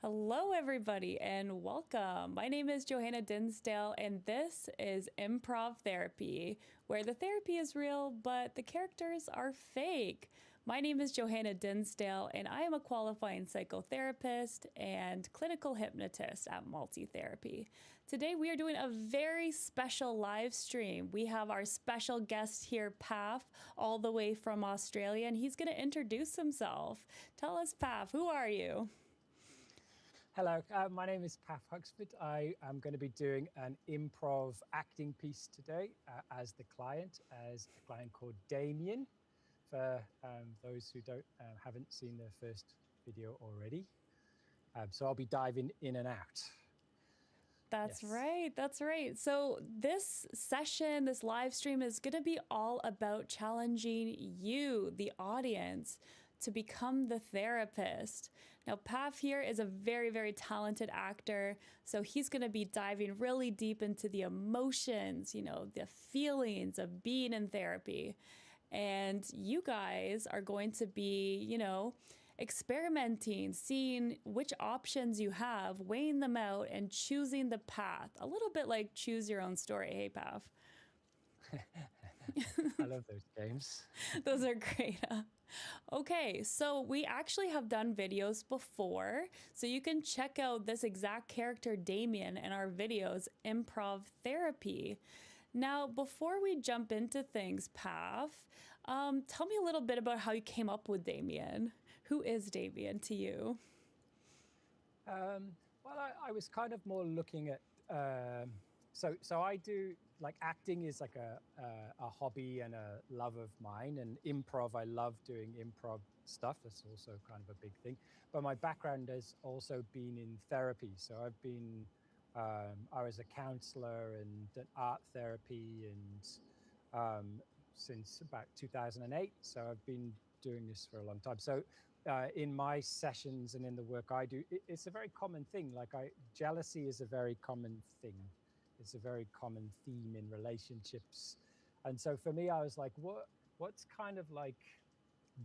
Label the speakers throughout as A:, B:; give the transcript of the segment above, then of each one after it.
A: Hello, everybody, and welcome. My name is Johanna Dinsdale, and this is Improv Therapy, where the therapy is real, but the characters are fake. My name is Johanna Dinsdale, and I am a qualifying psychotherapist and clinical hypnotist at Multi-Therapy. Today, we are doing a very special live stream. We have our special guest here, Paf, all the way from Australia, and he's going to introduce himself. Tell us, Paf, who are you?
B: Hello, my name is Paf Huxford. I am going to be doing an improv acting piece today as a client called Damien, for those who haven't seen the first video already. So I'll be diving in and out.
A: That's right. That's right. So this session, this live stream is going to be all about challenging you, the audience, to become the therapist. Now, Paf here is a very, very talented actor. So he's going to be diving really deep into the emotions, the feelings of being in therapy. And you guys are going to be, experimenting, seeing which options you have, weighing them out, and choosing the path. A little bit like choose your own story. Hey, Paf.
B: I love those games.
A: Those are great. Okay, so we actually have done videos before, so you can check out this exact character, Damien, in our videos, Improv Therapy. Now, before we jump into things, Paf, tell me a little bit about how you came up with Damien. Who is Damien to you?
B: Well, I was kind of more looking at, so I do, like, acting is like a hobby and a love of mine, and improv, I love doing improv stuff. That's also kind of a big thing. But my background has also been in therapy. So I've been, I was a counselor and done art therapy and since about 2008. So I've been doing this for a long time. So in my sessions and in the work I do, it's a very common thing. Like jealousy is a very common thing. It's a very common theme in relationships. And so for me, I was like, what's kind of like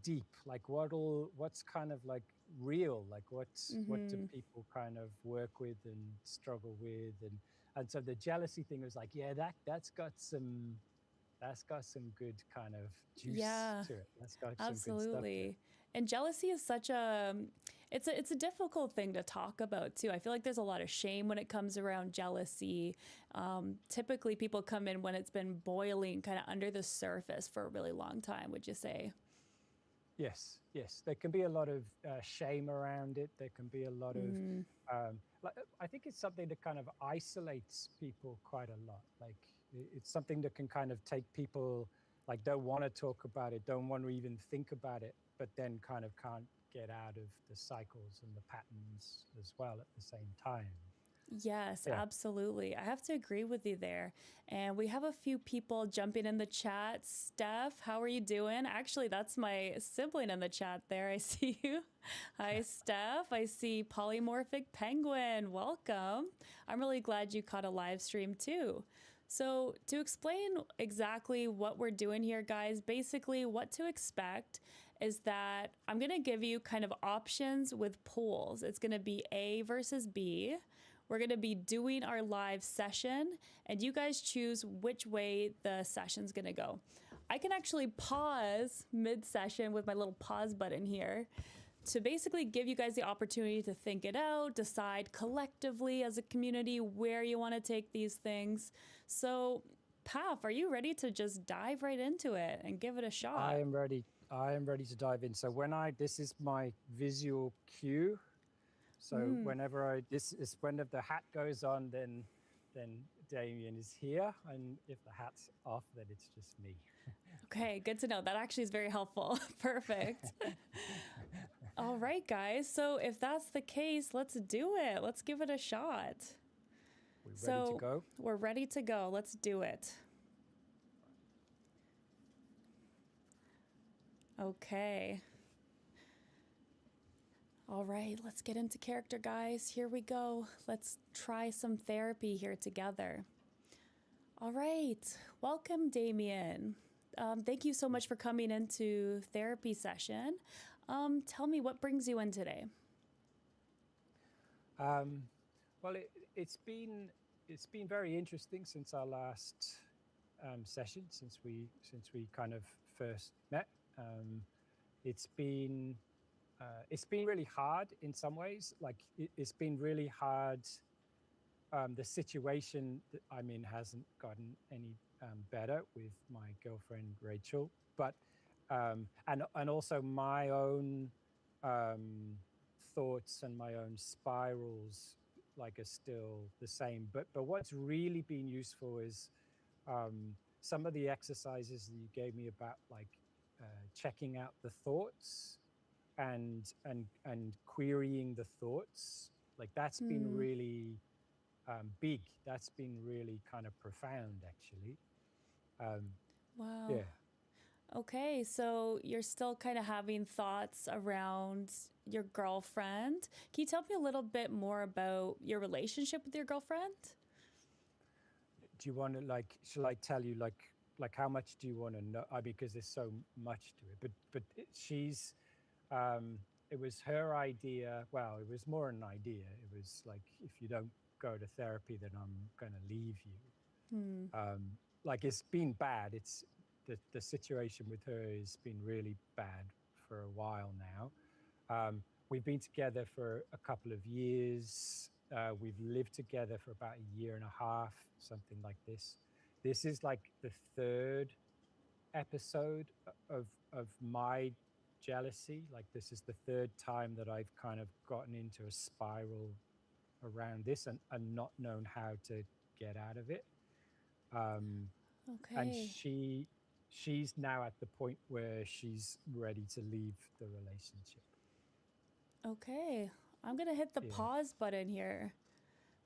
B: deep? Like what's kind of like real? Like what do people kind of work with and struggle with? And so the jealousy thing was like, yeah, that's got some good kind of juice to it. That's got some good stuff to it.
A: And jealousy is such it's a difficult thing to talk about too. I feel like there's a lot of shame when it comes around jealousy. Typically people come in when it's been boiling kind of under the surface for a really long time, would you say?
B: Yes. There can be a lot of shame around it. There can be a lot of, I think it's something that kind of isolates people quite a lot. Like it's something that can kind of take people, like, don't want to talk about it, don't want to even think about it, but then kind of can't get out of the cycles and the patterns as well at the same time.
A: Yes, absolutely. I have to agree with you there. And we have a few people jumping in the chat. Steph, how are you doing? Actually, that's my sibling in the chat there. I see you. Hi, Steph. I see Polymorphic Penguin. Welcome. I'm really glad you caught a live stream too. So to explain exactly what we're doing here, guys, basically what to expect is that I'm going to give you kind of options with polls. It's going to be A versus B. We're going to be doing our live session, and you guys choose which way the session's going to go. I can actually pause mid-session with my little pause button here to basically give you guys the opportunity to think it out, decide collectively as a community where you want to take these things. So, Paf, are you ready to just dive right into it and give it a shot?
B: I am ready to dive in. So this is my visual cue. So whenever the hat goes on, then Damien is here, and if the hat's off, then it's just me.
A: Okay, good to know. That actually is very helpful. Perfect. All right, guys. So if that's the case, let's do it. Let's give it a shot.
B: We're ready to go?
A: We're ready to go. Let's do it. Okay. All right, let's get into character, guys. Here we go. Let's try some therapy here together. All right, welcome, Damien. Thank you so much for coming into therapy session. Tell me, what brings you in today?
B: Um, well, it's been very interesting since our last session, since we kind of first met. Um, it's been it's been really hard in some ways. Like it's been really hard. The situation that I'm in hasn't gotten any better with my girlfriend Rachel, but and also my own um, thoughts and my own spirals like are still the same. But what's really been useful is some of the exercises that you gave me about like checking out the thoughts and querying the thoughts. Like that's been
A: Hmm.
B: really big. That's been really kind of profound, actually. Um,
A: Wow.
B: yeah.
A: Okay, so you're still kind of having thoughts around your girlfriend. Can you tell me a little bit more about your relationship with your girlfriend?
B: Do you want to like? Shall I tell you like how much do you want to know? Because there's so much to it. She's. Um, it was her idea. Well, it was more an idea. It was like if you don't go to therapy, then I'm going to leave you.
A: Hmm.
B: Like it's been bad. It's the situation with her has been really bad for a while now. We've been together for a couple of years. We've lived together for about a year and a half, something like this. This is like the third episode of my jealousy. Like this is the third time that I've kind of gotten into a spiral around this and not known how to get out of it. Um, and
A: Okay.
B: she's now at the point where she's ready to leave the relationship.
A: Okay. I'm going to hit the
B: Yeah.
A: pause button here.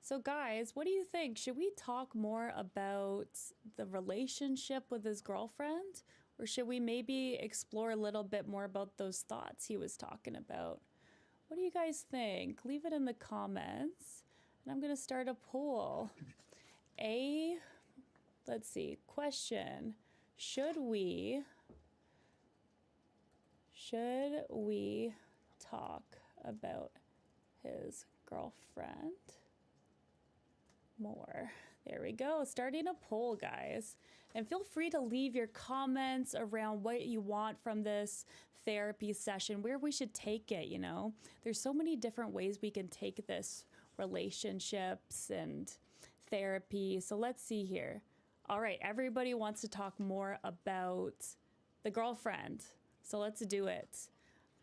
A: So, guys, what do you think? Should we talk more about the relationship with his girlfriend? Or should we maybe explore a little bit more about those thoughts he was talking about? What do you guys think? Leave it in the comments. And I'm going to start a poll. Let's see, question. Should we talk about his girlfriend more? There we go. Starting a poll, guys. And feel free to leave your comments around what you want from this therapy session, where we should take it, you know? There's so many different ways we can take this relationships and therapy. So let's see here. All right, everybody wants to talk more about the girlfriend. So let's do it.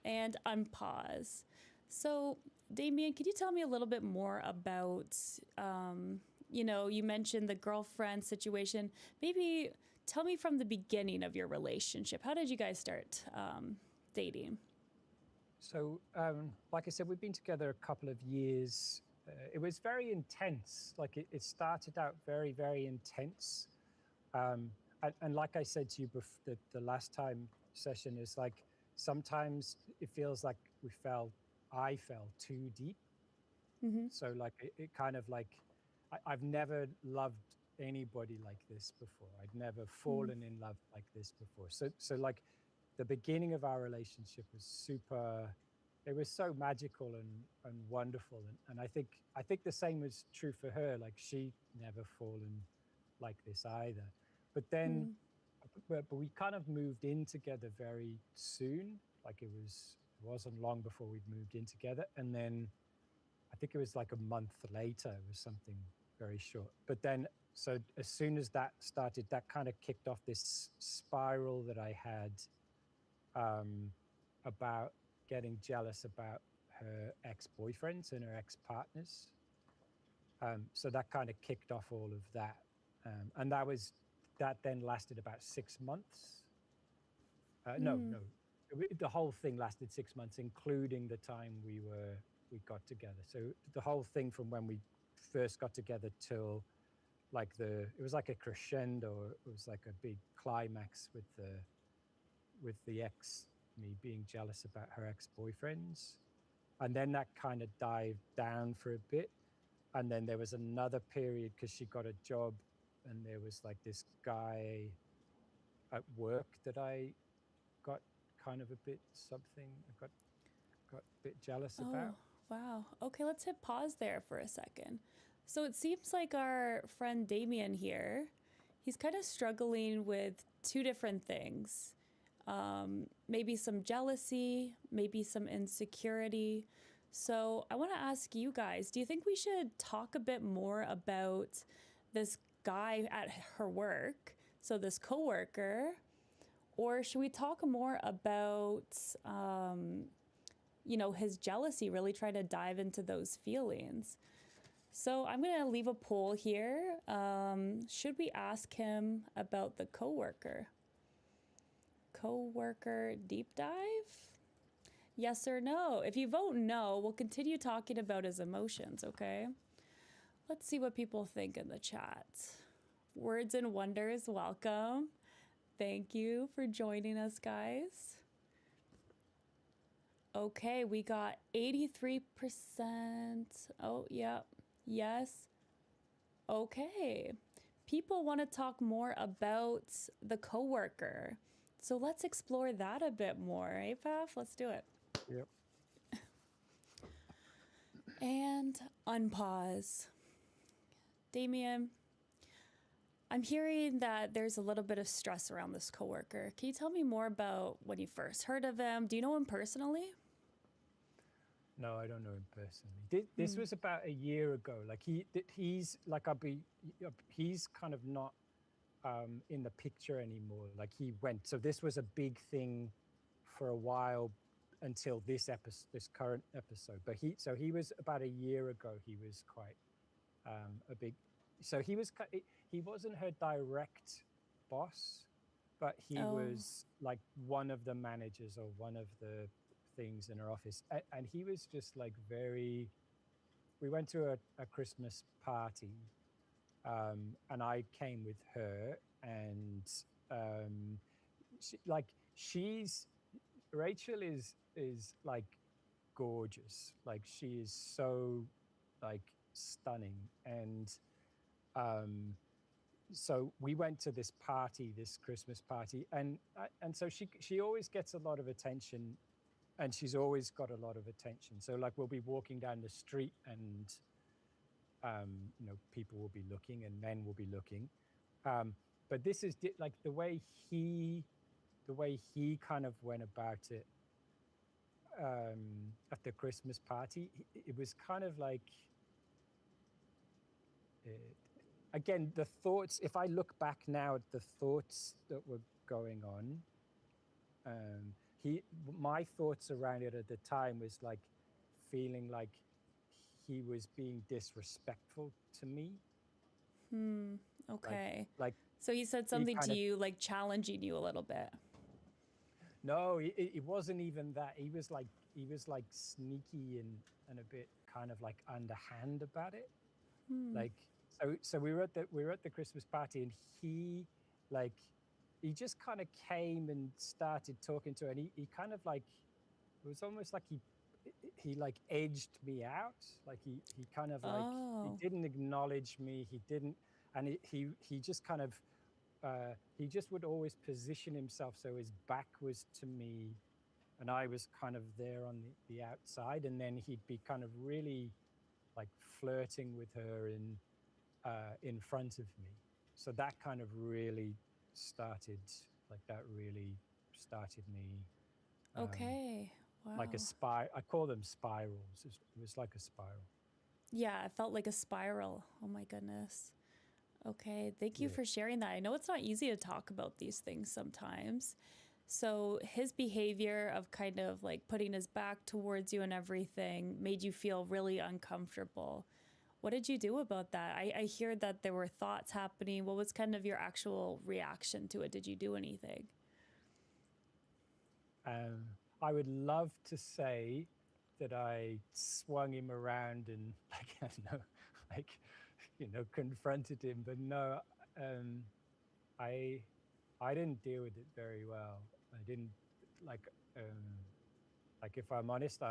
A: And unpause. So, Damien, could you tell me a little bit more about, you mentioned the girlfriend situation. Maybe tell me from the beginning of your relationship. How did you guys start dating?
B: So, like I said, we've been together a couple of years. It was very intense. Like it started out very, very intense. And like I said to you before, the last time session is like sometimes it feels like I fell too deep.
A: Mm-hmm.
B: So like it kind of like I've never loved anybody like this before. I'd never fallen in love like this before. So like the beginning of our relationship was super. It was so magical and wonderful, and I think the same was true for her. Like she never fallen like this either. But then, but we kind of moved in together very soon. Like it wasn't long before we'd moved in together, and then I think it was like a month later. It was something very short. But then, so as soon as that started, that kind of kicked off this spiral that I had about getting jealous about her ex-boyfriends and her ex-partners. So that kind of kicked off all of that. And that then lasted about 6 months. No, the whole thing lasted 6 months, including the time we got together. So the whole thing from when we first got together till like it was like a crescendo. It was like a big climax with me being jealous about her ex-boyfriends. And then that kind of dived down for a bit. And then there was another period because she got a job and there was like this guy at work that I got kind of a bit something, I got a bit jealous
A: Oh,
B: about.
A: Wow. Okay, let's hit pause there for a second. So it seems like our friend Damien here, he's kind of struggling with two different things. Maybe some jealousy, maybe some insecurity. So I want to ask you guys, do you think we should talk a bit more about this guy at her work? So this coworker, or should we talk more about, his jealousy, really try to dive into those feelings? So I'm going to leave a poll here. Should we ask him about the coworker? Coworker deep dive? Yes or no? If you vote no, we'll continue talking about his emotions, okay? Let's see what people think in the chat. Words and Wonders, welcome. Thank you for joining us, guys. Okay, we got 83%. Oh, yeah. Yes. Okay. People want to talk more about the coworker. So let's explore that a bit more, eh, Paf? Let's do it.
B: Yep.
A: And unpause. Damien, I'm hearing that there's a little bit of stress around this coworker. Can you tell me more about when you first heard of him? Do you know him personally?
B: No, I don't know him personally. This was about a year ago. Like he's like he's kind of not in the picture anymore. Like he went. So this was a big thing for a while until this current episode. But he was about a year ago. He was quite a big. So he wasn't her direct boss, but he was like one of the managers or one of the things in her office, and he was just like very. We went to a Christmas party, and I came with her, and Rachel is like gorgeous, like she is so like stunning, and so we went to this party, this Christmas party, and so she always gets a lot of attention, and she's always got a lot of attention. So like we'll be walking down the street, and people will be looking, and men will be looking, but this is like the way he kind of went about it at the Christmas party. It was kind of like. Again, the thoughts, if I look back now at the thoughts that were going on, my thoughts around it at the time was like feeling like he was being disrespectful to me.
A: Okay.
B: Like
A: so he said something to you, like challenging you a little bit.
B: No, it wasn't even that. He was like sneaky and a bit kind of like underhand about it. Like so we were at the Christmas party, and he just kind of came and started talking to her, and he kind of like, it was almost like he like edged me out. Like he kind of like, he didn't acknowledge me. He didn't, and he just kind of he just would always position himself so his back was to me, and I was kind of there on the outside, and then he'd be kind of really like flirting with her in front of me. So that kind of really started me.
A: Okay. Wow.
B: Like a spiral. I call them spirals. It was like a spiral.
A: Yeah, it felt like a spiral. Oh my goodness. Okay, thank you for sharing that. I know it's not easy to talk about these things sometimes. So his behavior of kind of like putting his back towards you and everything made you feel really uncomfortable. What did you do about that? I hear that there were thoughts happening. What was kind of your actual reaction to it? Did you do anything?
B: I would love to say that I swung him around and confronted him, but no, I didn't deal with it very well. I didn't like if I'm honest,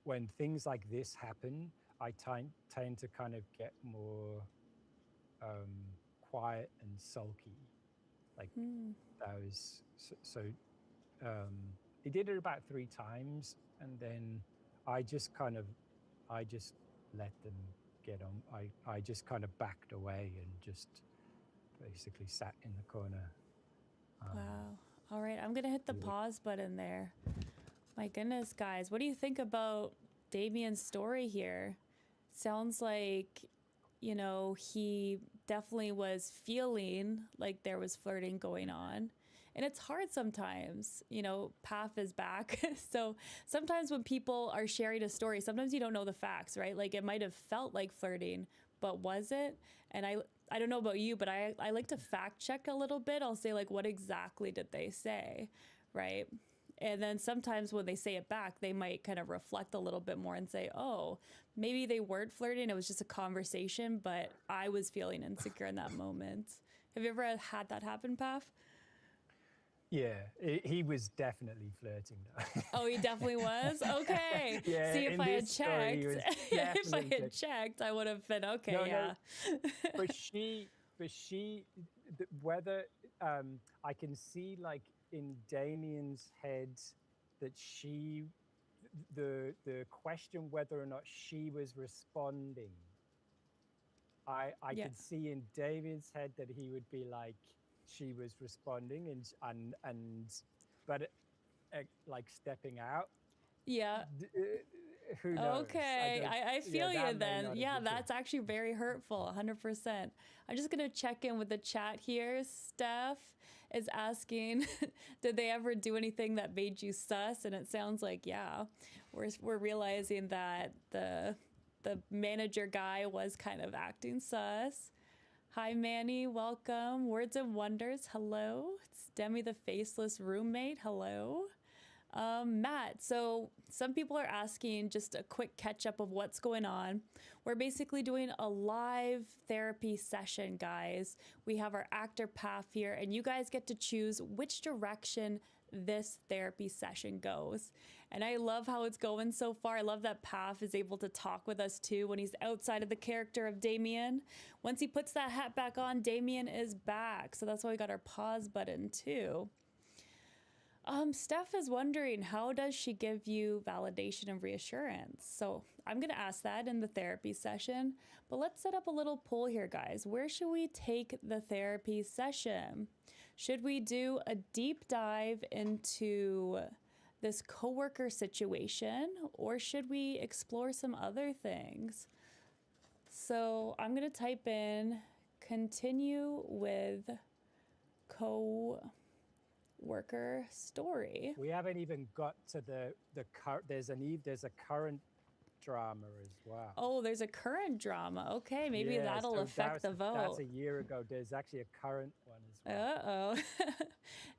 B: when things like this happen, I tend to kind of get more quiet and sulky. Like that was so. he did it about 3 times, and then I just let them get on. I just kind of backed away and just basically sat in the corner.
A: Wow. All right, I'm gonna hit the pause button there. My goodness, guys, what do you think about Damien's story here? Sounds like, you know, he definitely was feeling like there was flirting going on. And it's hard sometimes, you know, Paf is back. So sometimes when people are sharing a story, sometimes you don't know the facts, right? Like it might have felt like flirting, but was it? And I don't know about you, but I like to fact check a little bit. I'll say like, what exactly did they say, right? And then sometimes when they say it back, they might kind of reflect a little bit more and say, oh, maybe they weren't flirting. It was just a conversation, but I was feeling insecure in that moment. Have you ever had that happen, Paf?
B: Yeah, he was definitely flirting though.
A: Oh, he definitely was? Okay.
B: Yeah,
A: See, if I had
B: story,
A: checked, if I had checked, I would have been okay,
B: no,
A: yeah.
B: No, but whether I can see like in Damien's head that the question whether or not she was responding, I
A: Yeah.
B: could see in David's head that he would be like, she was responding and but like stepping out.
A: Yeah.
B: Who knows?
A: Okay, I feel you then. Yeah, that's
B: true.
A: actually very hurtful, 100%. I'm just going to check in with the chat here. Steph is asking, did they ever do anything that made you sus? And it sounds like, yeah, we're realizing that the manager guy was kind of acting sus. Hi, Manny. Welcome. Words of Wonders. Hello. It's Demi, the faceless roommate. Hello. Matt, so some people are asking just a quick catch up of what's going on. We're basically doing a live therapy session, guys. We have our actor Paf here, and you guys get to choose which direction this therapy session goes. And I love how it's going so far. I love that Paf is able to talk with us too when he's outside of the character of Damien. Once he puts that hat back on, Damien is back. So that's why we got our pause button too. Steph is wondering, how does she give you validation and reassurance? So I'm going to ask that in the therapy session, but let's set up a little poll here, guys. Where should we take the therapy session? Should we do a deep dive into this coworker situation, or should we explore some other things? So I'm going to type in continue with worker story.
B: We haven't even got to there's a current drama as well.
A: Oh, there's a current drama. Okay, maybe that'll affect the vote.
B: That's a year ago. There's actually a current one as
A: well.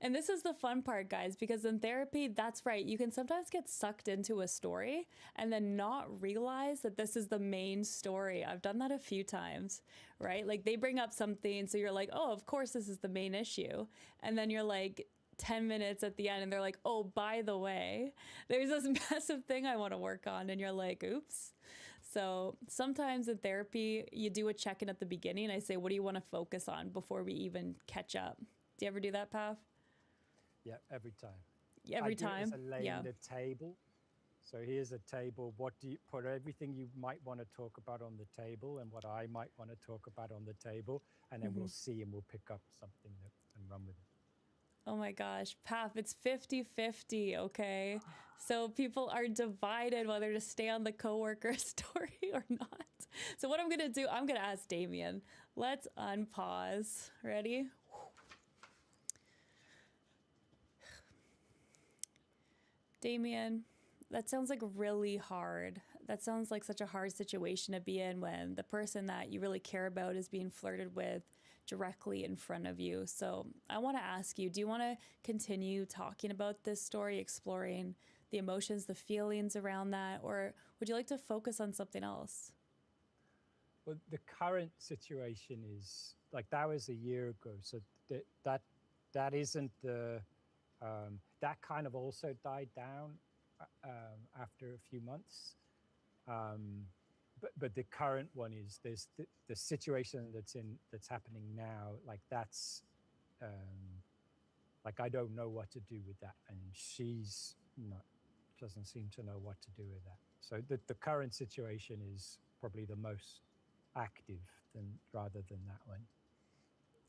A: And this is the fun part, guys, because in therapy, that's right. You can sometimes get sucked into a story and then not realize that this is the main story. I've done that a few times, right? Like they bring up something, so you're like, oh, of course this is the main issue. And then you're like, 10 minutes at the end and they're like, oh, by the way, there's this massive thing I want to work on. And you're like, oops. So sometimes in therapy, you do a check-in at the beginning. I say, what do you want to focus on before we even catch up? Do you ever do that, Paf?
B: Yeah, every time.
A: Every time?
B: Yeah. The table. So here's a table. What do you put everything you might want to talk about on the table and what I might want to talk about on the table. And then we'll see and we'll pick up something and run with it.
A: Oh my gosh, Paf, it's 50-50, okay? So people are divided whether to stay on the coworker story or not. So what I'm gonna do, I'm gonna ask Damien. Let's unpause. Ready? Damien, that sounds like really hard. That sounds like such a hard situation to be in when the person that you really care about is being flirted with directly in front of you. So I want to ask you, do you want to continue talking about this story, exploring the emotions, the feelings around that, or would you like to focus on something else?
B: Well, the current situation is like that was a year ago. So that isn't the, that kind of also died down after a few months. But the current one is there's the situation that's happening now, like that's like I don't know what to do with that, and she's not doesn't seem to know what to do with that. So the current situation is probably the most active than rather than that one.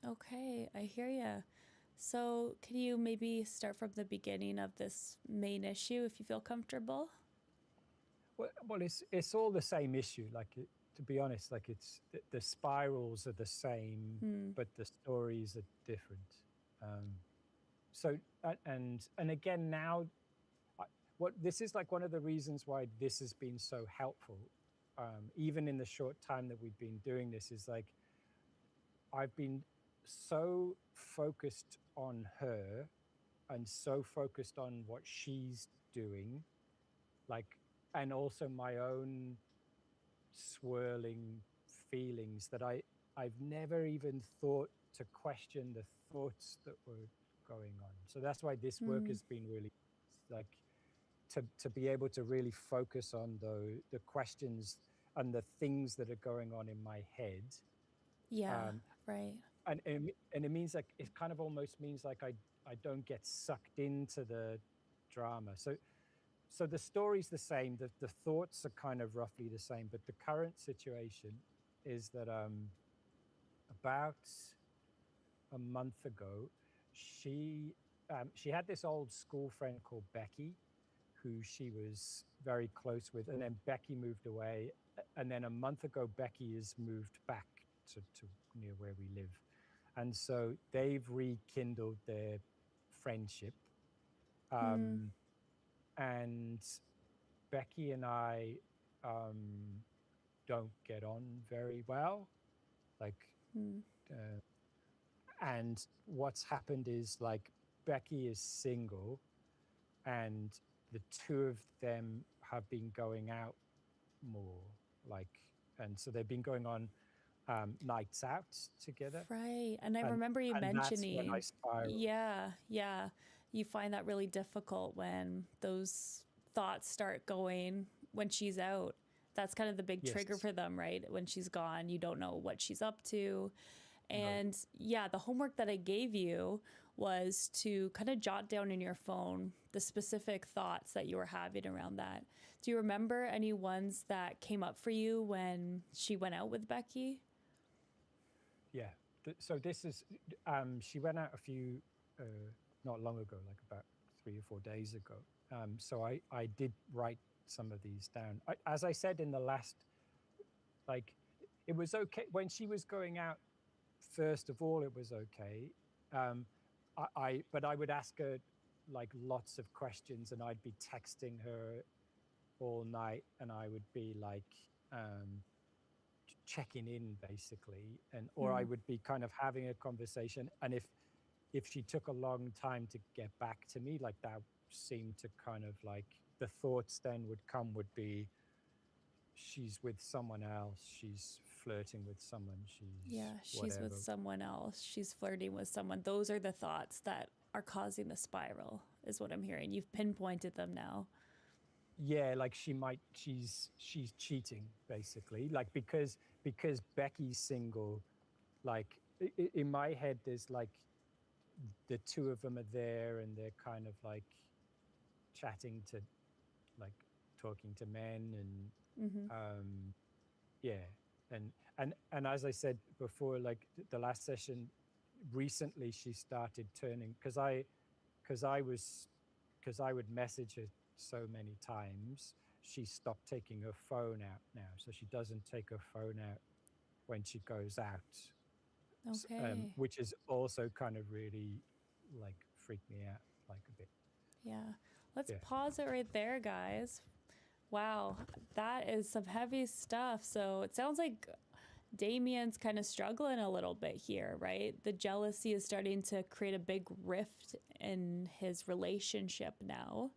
A: Okay, I hear you. So, can you maybe start from the beginning of this main issue if you feel comfortable?
B: Well, it's all the same issue. Like to be honest, like it's the spirals are the same,
A: Hmm.
B: but the stories are different. So and again now, what this is like one of the reasons why this has been so helpful, even in the short time that we've been doing this, is like I've been so focused on her and so focused on what she's doing, like, and also my own swirling feelings that I've never even thought to question the thoughts that were going on. So that's why this work
A: Hmm.
B: has been really like to be able to really focus on the questions and the things that are going on in my head.
A: Yeah,
B: Um,
A: right.
B: and it means like it kind of almost means like I don't get sucked into the drama. So the story's the same, the thoughts are kind of roughly the same, but the current situation is that about a month ago, she had this old school friend called Becky, who she was very close with, and then Becky moved away, and then a month ago Becky has moved back to near where we live, and so they've rekindled their friendship,
A: Hmm.
B: and Becky and I don't get on very well. Like,
A: Hmm.
B: uh, and what's happened is like Becky is single, and the two of them have been going out more. Like, and so they've been going on nights out together,
A: Right. And I
B: and
A: remember you
B: and that's when I
A: mentioning,
B: spiral.
A: yeah, yeah, you find that really difficult when those thoughts start going when she's out. That's kind of the big trigger
B: Yes.
A: for them, right? When she's gone, you don't know what she's up to.
B: No.
A: And yeah, the homework that I gave you was to kind of jot down in your phone the specific thoughts that you were having around that. Do you remember any ones that came up for you when she went out with Becky?
B: Yeah. So this is she went out a few not long ago, like about 3 or 4 days ago. So I did write some of these down. As I said in the last, like, it was okay when she was going out. First of all, it was okay. Um, but I would ask her like lots of questions, and I'd be texting her all night, and I would be like checking in basically, and or I
A: Hmm.
B: would be kind of having a conversation, and if she took a long time to get back to me, like that seemed to kind of like the thoughts then would come would be she's with someone else, she's flirting with someone, she's
A: Yeah, she's with
B: whatever.
A: someone else. She's flirting with someone. Those are the thoughts that are causing the spiral, is what I'm hearing. You've pinpointed them now.
B: Yeah, like she's cheating basically, like because Becky's single, like in my head there's like the two of them are there and they're kind of like chatting to like talking to men and
A: Mm-hmm.
B: yeah, and as I said before, like the last session recently she started turning because I would message her so many times, she stopped taking her phone out now, so she doesn't take her phone out when she goes out,
A: Okay.
B: which is also kind of really like freaked me out like a bit.
A: Yeah. Let's
B: Yeah.
A: pause it right there, guys. Wow, that is some heavy stuff. So it sounds like Damien's kind of struggling a little bit here, right? The jealousy is starting to create a big rift in his relationship now.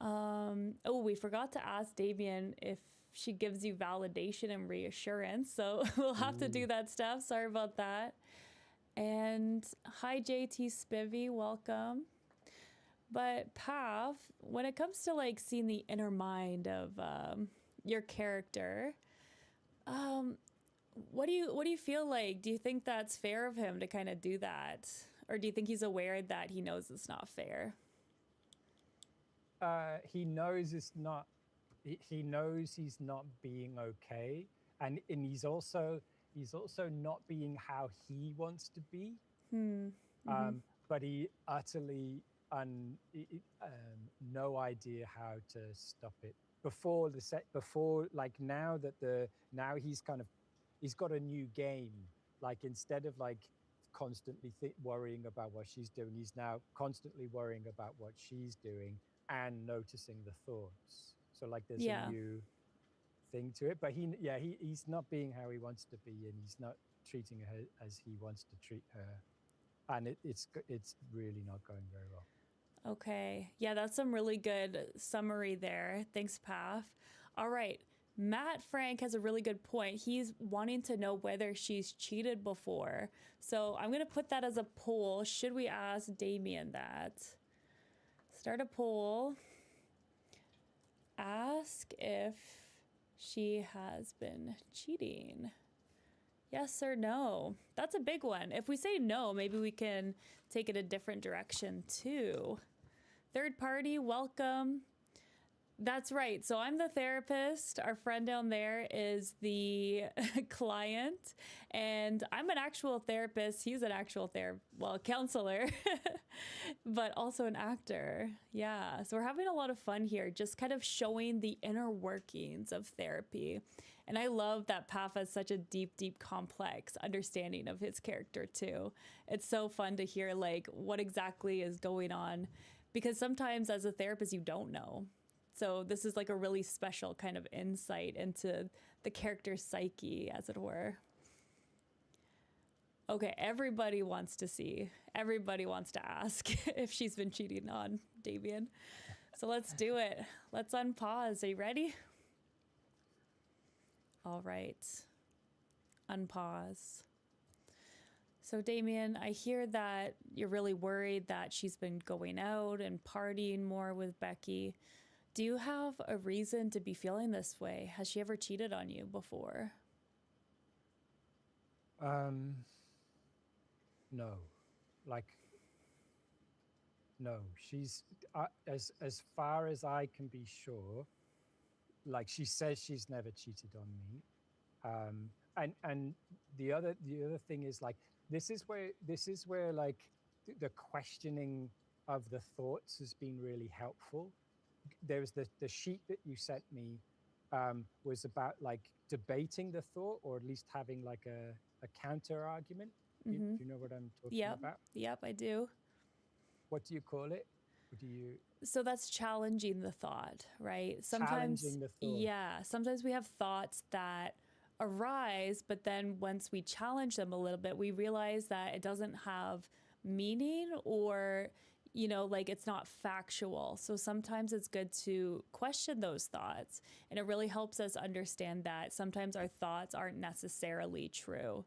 A: Oh, we forgot to ask Damien if she gives you validation and reassurance. So we'll have to
B: Ooh.
A: do that stuff. Sorry about that. And hi, JT Spivvy. Welcome. But Pav, when it comes to like seeing the inner mind of your character, um, what do you feel like? Do you think that's fair of him to kind of do that, Or do you think he's aware that he knows it's not fair?
B: He knows it's not. He knows he's not being okay, and he's also not being how he wants to be.
A: Hmm. Mm-hmm.
B: But he utterly no idea how to stop it before the set. Before, like, now he's got a new game. Like, instead of like constantly worrying about what she's doing, he's now constantly worrying about what she's doing and noticing the thoughts. So like there's a
A: Yeah.
B: new thing to it, but he's not being how he wants to be, and he's not treating her as he wants to treat her, and it's really not going very well.
A: Okay. Yeah, that's some really good summary there. Thanks, Paf. All right. Matt Frank has a really good point. He's wanting to know whether she's cheated before. So I'm going to put that as a poll. Should we ask Damien that? Start a poll. Ask if she has been cheating. Yes or no? That's a big one. If we say no, maybe we can take it a different direction too. Third party, welcome. That's right. So I'm the therapist. Our friend down there is the client, and I'm an actual therapist. He's an actual counselor, but also an actor. Yeah. So we're having a lot of fun here, just kind of showing the inner workings of therapy. And I love that Paf has such a deep, deep, complex understanding of his character too. It's so fun to hear like what exactly is going on, because sometimes as a therapist, you don't know. So this is like a really special kind of insight into the character's psyche, as it were. Okay, everybody wants to see. Everybody wants to ask if she's been cheating on Damien. So let's do it. Let's unpause. Are you ready? All right. Unpause. So Damien, I hear that you're really worried that she's been going out and partying more with Becky. Do you have a reason to be feeling this way? Has she ever cheated on you before?
B: No, like, no. She's as far as I can be sure. Like, she says she's never cheated on me. And the other thing is, like, this is where like the questioning of the thoughts has been really helpful. There was the sheet that you sent me was about like debating the thought, or at least having like a counter argument. Do you know what I'm talking about?
A: Yep, I do.
B: What do you call it? What do you?
A: So that's challenging the thought, right?
B: Challenging the thought.
A: Yeah, sometimes we have thoughts that arise, but then once we challenge them a little bit, we realize that it doesn't have meaning, or like it's not factual. So sometimes it's good to question those thoughts, and it really helps us understand that sometimes our thoughts aren't necessarily true.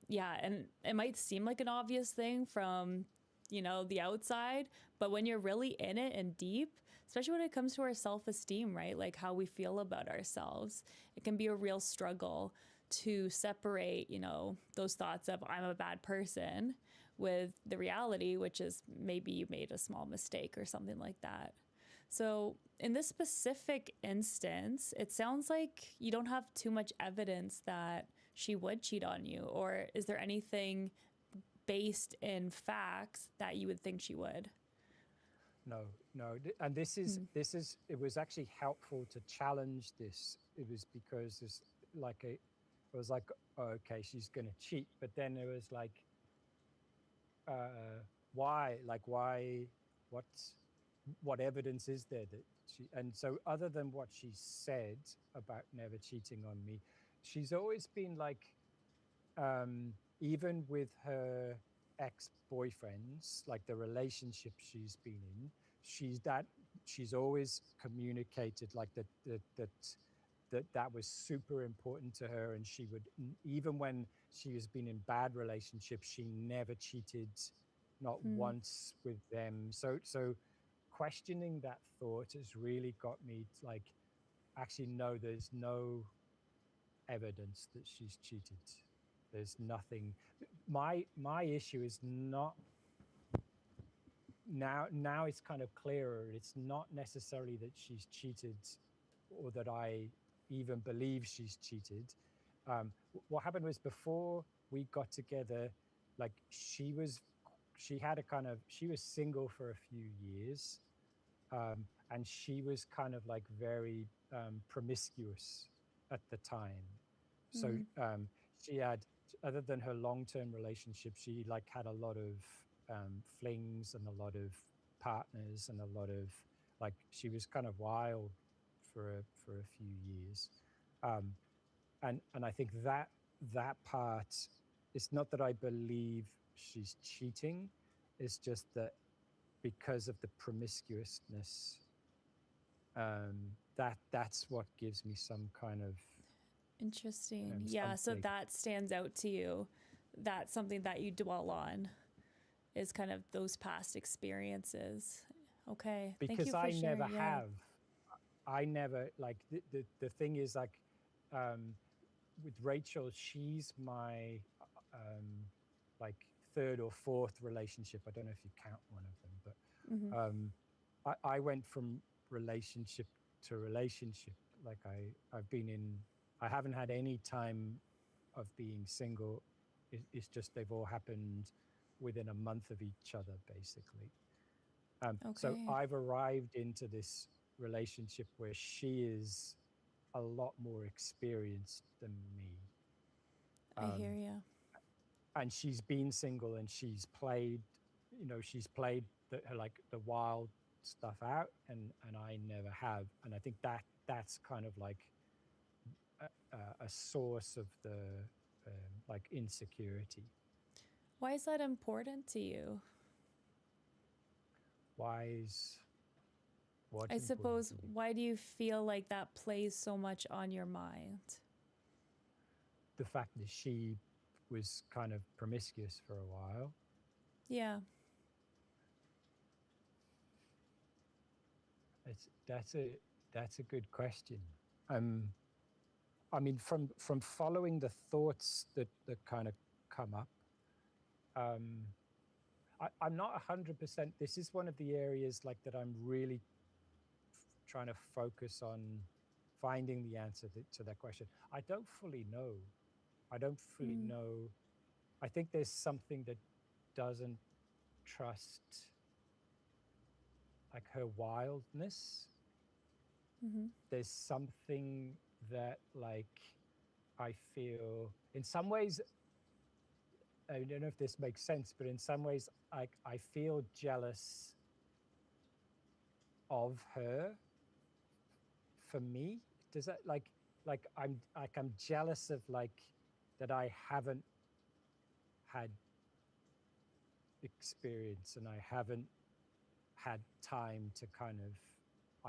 A: Yeah, and it might seem like an obvious thing from the outside, but when you're really in it and deep, especially when it comes to our self-esteem, right? Like how we feel about ourselves, it can be a real struggle to separate, those thoughts of I'm a bad person with the reality, which is maybe you made a small mistake or something like that. So in this specific instance, it sounds like you don't have too much evidence that she would cheat on you, or is there anything based in facts that you would think she would?
B: No. And this is it was actually helpful to challenge this. It was because it was like, oh, okay, she's going to cheat. But then it was like, why? Like, why? What evidence is there that she? And so, other than what she said about never cheating on me, she's always been like, even with her ex-boyfriends, like the relationship she's been in, she's always communicated like that was super important to her, and she would, even when she has been in bad relationships, she never cheated, not once with them. So questioning that thought has really got me to like, actually, no, there's no evidence that she's cheated. There's nothing. My issue is not now it's kind of clearer. It's not necessarily that she's cheated or that I even believe she's cheated. What happened was before we got together, like she was single for a few years, and she was kind of like very promiscuous at the time. So she had, other than her long-term relationship, she like had a lot of flings and a lot of partners and a lot of like she was kind of wild for a few years, and I think that part, it's not that I believe she's cheating, it's just that because of the promiscuousness, that's what gives me some kind of
A: interesting. Yeah, so
B: something.
A: that stands out to you. That's something that you dwell on, is kind of those past experiences. Okay. Thank you
B: Because
A: for
B: I
A: sharing.
B: never
A: Yeah.
B: have. I never, like the thing is like with Rachel, she's my like third or fourth relationship. I don't know if you count one of them, but I went from relationship to relationship. Like I haven't had any time of being single. It's just they've all happened within a month of each other, basically. So
A: Okay.
B: I've arrived into this relationship where she is a lot more experienced than me.
A: I hear you.
B: And she's been single and she's played the wild stuff out, and I never have. And I think that's kind of like a source of the like insecurity.
A: Why is that important to you?
B: Why is what?
A: I suppose, why do you feel like that plays so much on your mind?
B: The fact that she was kind of promiscuous for a while.
A: Yeah.
B: That's a good question. I mean, from following the thoughts that kind of come up, I'm not 100%. This is one of the areas like that I'm really trying to focus on finding the answer to that question. I don't fully know. I don't fully know. I think there's something that doesn't trust like her wildness. There's something that like I feel in some ways, I don't know if this makes sense, but in some ways I feel jealous of her for me. Does that like I'm jealous of like that I haven't had experience and I haven't had time to kind of,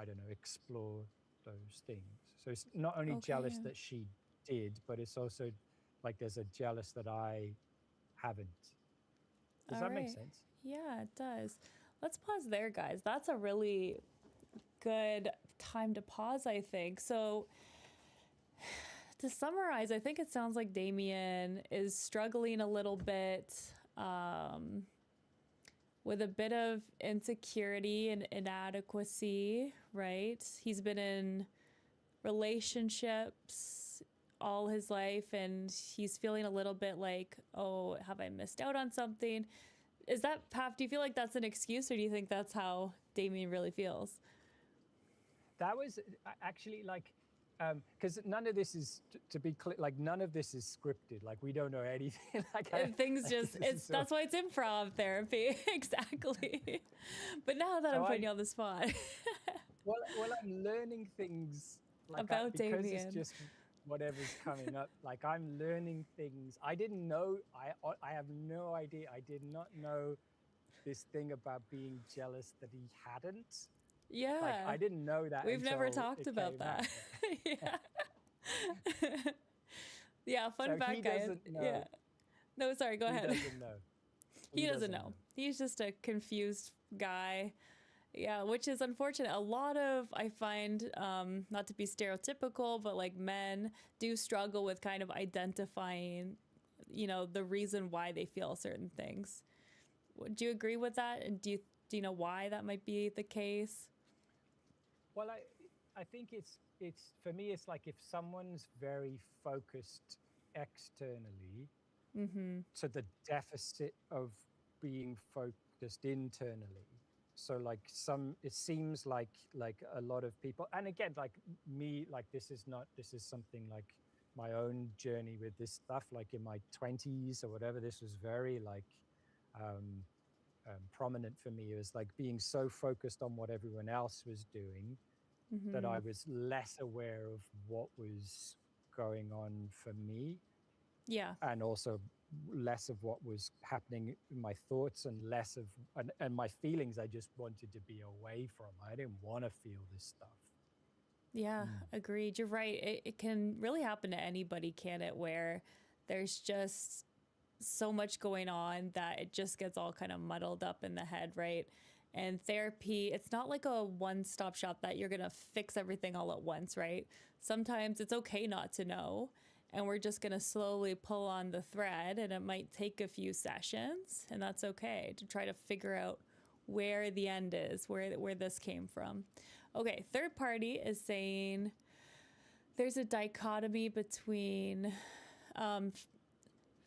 B: I don't know, explore those things. So it's not only jealous that she did, but it's also like there's a jealous that I haven't. Does that make sense?
A: Yeah, it does. Let's pause there, guys. That's a really good time to pause, I think. So to summarize, I think it sounds like Damien is struggling a little bit with a bit of insecurity and inadequacy, right? He's been in relationships all his life and he's feeling a little bit like, oh, have I missed out on something? Is that, Paf, do you feel like that's an excuse or do you think that's how Damien really feels?
B: That was actually like, because none of this is, to be clear, like none of this is scripted. Like we don't know anything.
A: Things just, that's why it's improv therapy. Exactly. But now that I'm putting you on the spot.
B: well, I'm learning things like
A: about
B: because
A: Damien.
B: It's just whatever's coming up. Like I'm learning things. I didn't know, I have no idea. I did not know this thing about being jealous that he hadn't.
A: Yeah.
B: Like, I didn't know that.
A: We've never talked about that. Yeah. Yeah, fun fact, guys. Yeah. No, sorry, go ahead.
B: He doesn't know.
A: He doesn't know. He's just a confused guy. Yeah, which is unfortunate. A lot of, I find, not to be stereotypical, but like men do struggle with kind of identifying the reason why they feel certain things. Do you agree with that? And do you know why that might be the case?
B: Well, I think it's for me, it's like if someone's very focused externally to the deficit of being focused internally. So like it seems like a lot of people, and again, like me, like this is something like my own journey with this stuff, like in my 20s or whatever. This was very like prominent for me. It was like being so focused on what everyone else was doing that I was less aware of what was going on for me.
A: Yeah.
B: And also less of what was happening in my thoughts, and less of and my feelings I just wanted to be away from. I didn't want to feel this stuff.
A: Yeah, agreed. You're right. It can really happen to anybody, can it? Where there's just so much going on that it just gets all kind of muddled up in the head, right? And therapy, it's not like a one-stop shop that you're going to fix everything all at once, right? Sometimes it's okay not to know, and we're just going to slowly pull on the thread, and it might take a few sessions, and that's okay, to try to figure out where the end is, where this came from. Okay, third party is saying there's a dichotomy between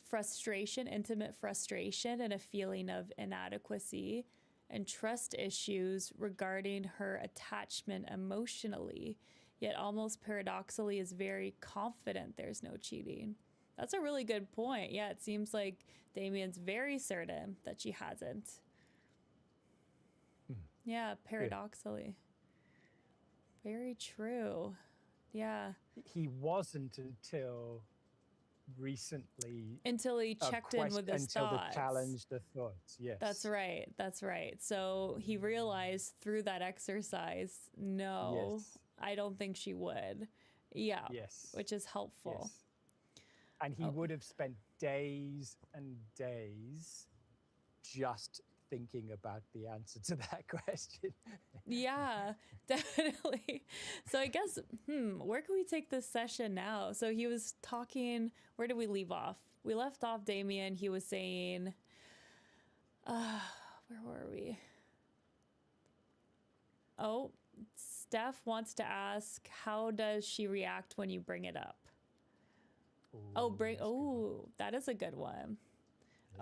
A: frustration, intimate frustration, and a feeling of inadequacy, and trust issues regarding her attachment emotionally, yet almost paradoxically is very confident there's no cheating. That's a really good point. Yeah, it seems like Damien's very certain that she hasn't. Yeah, paradoxically. Yeah. Very true. Yeah.
B: He wasn't until recently,
A: until he checked in with his
B: until
A: thoughts.
B: They challenged the thoughts. Yes,
A: that's right. So he realized through that exercise, no, yes. I don't think she would. Yeah.
B: Yes,
A: which is helpful.
B: Yes. And he would have spent days and days just thinking about the answer to that question.
A: Yeah, definitely. So I guess, where can we take this session now? So he was talking, where did we leave off? We left off Damien. He was saying, where were we? Oh, Steph wants to ask, how does she react when you bring it up? That is a good one.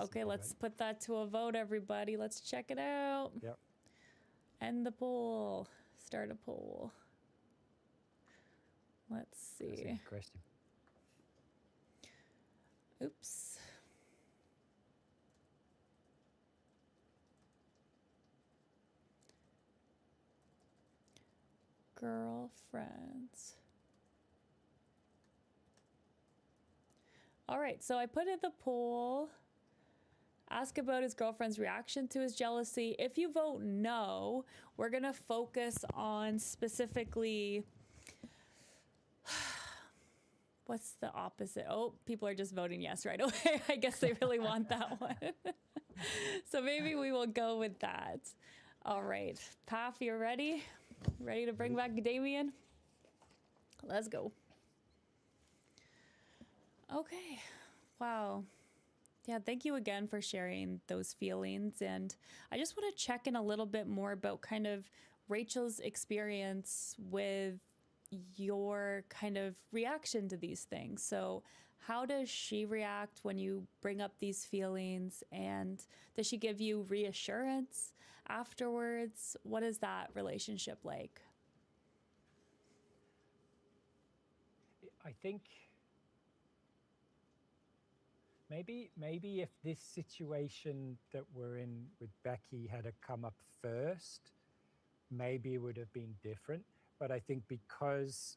A: Okay, let's put that to a vote, everybody. Let's check it out.
B: Yep.
A: End the poll. Start a poll. Let's see.
B: That's a good question.
A: Oops. Girlfriends. All right, so I put in the poll. Ask about his girlfriend's reaction to his jealousy. If you vote no, we're going to focus on specifically... What's the opposite? Oh, people are just voting yes right away. I guess they really want that one. So maybe we will go with that. All right. Paf, you're ready? Ready to bring back Damien? Let's go. Okay. Wow. Yeah, thank you again for sharing those feelings. And I just want to check in a little bit more about kind of Rachel's experience with your kind of reaction to these things. So how does she react when you bring up these feelings? And does she give you reassurance afterwards? What is that relationship like?
B: I think maybe if this situation that we're in with Becky had come up first, maybe it would have been different. But I think because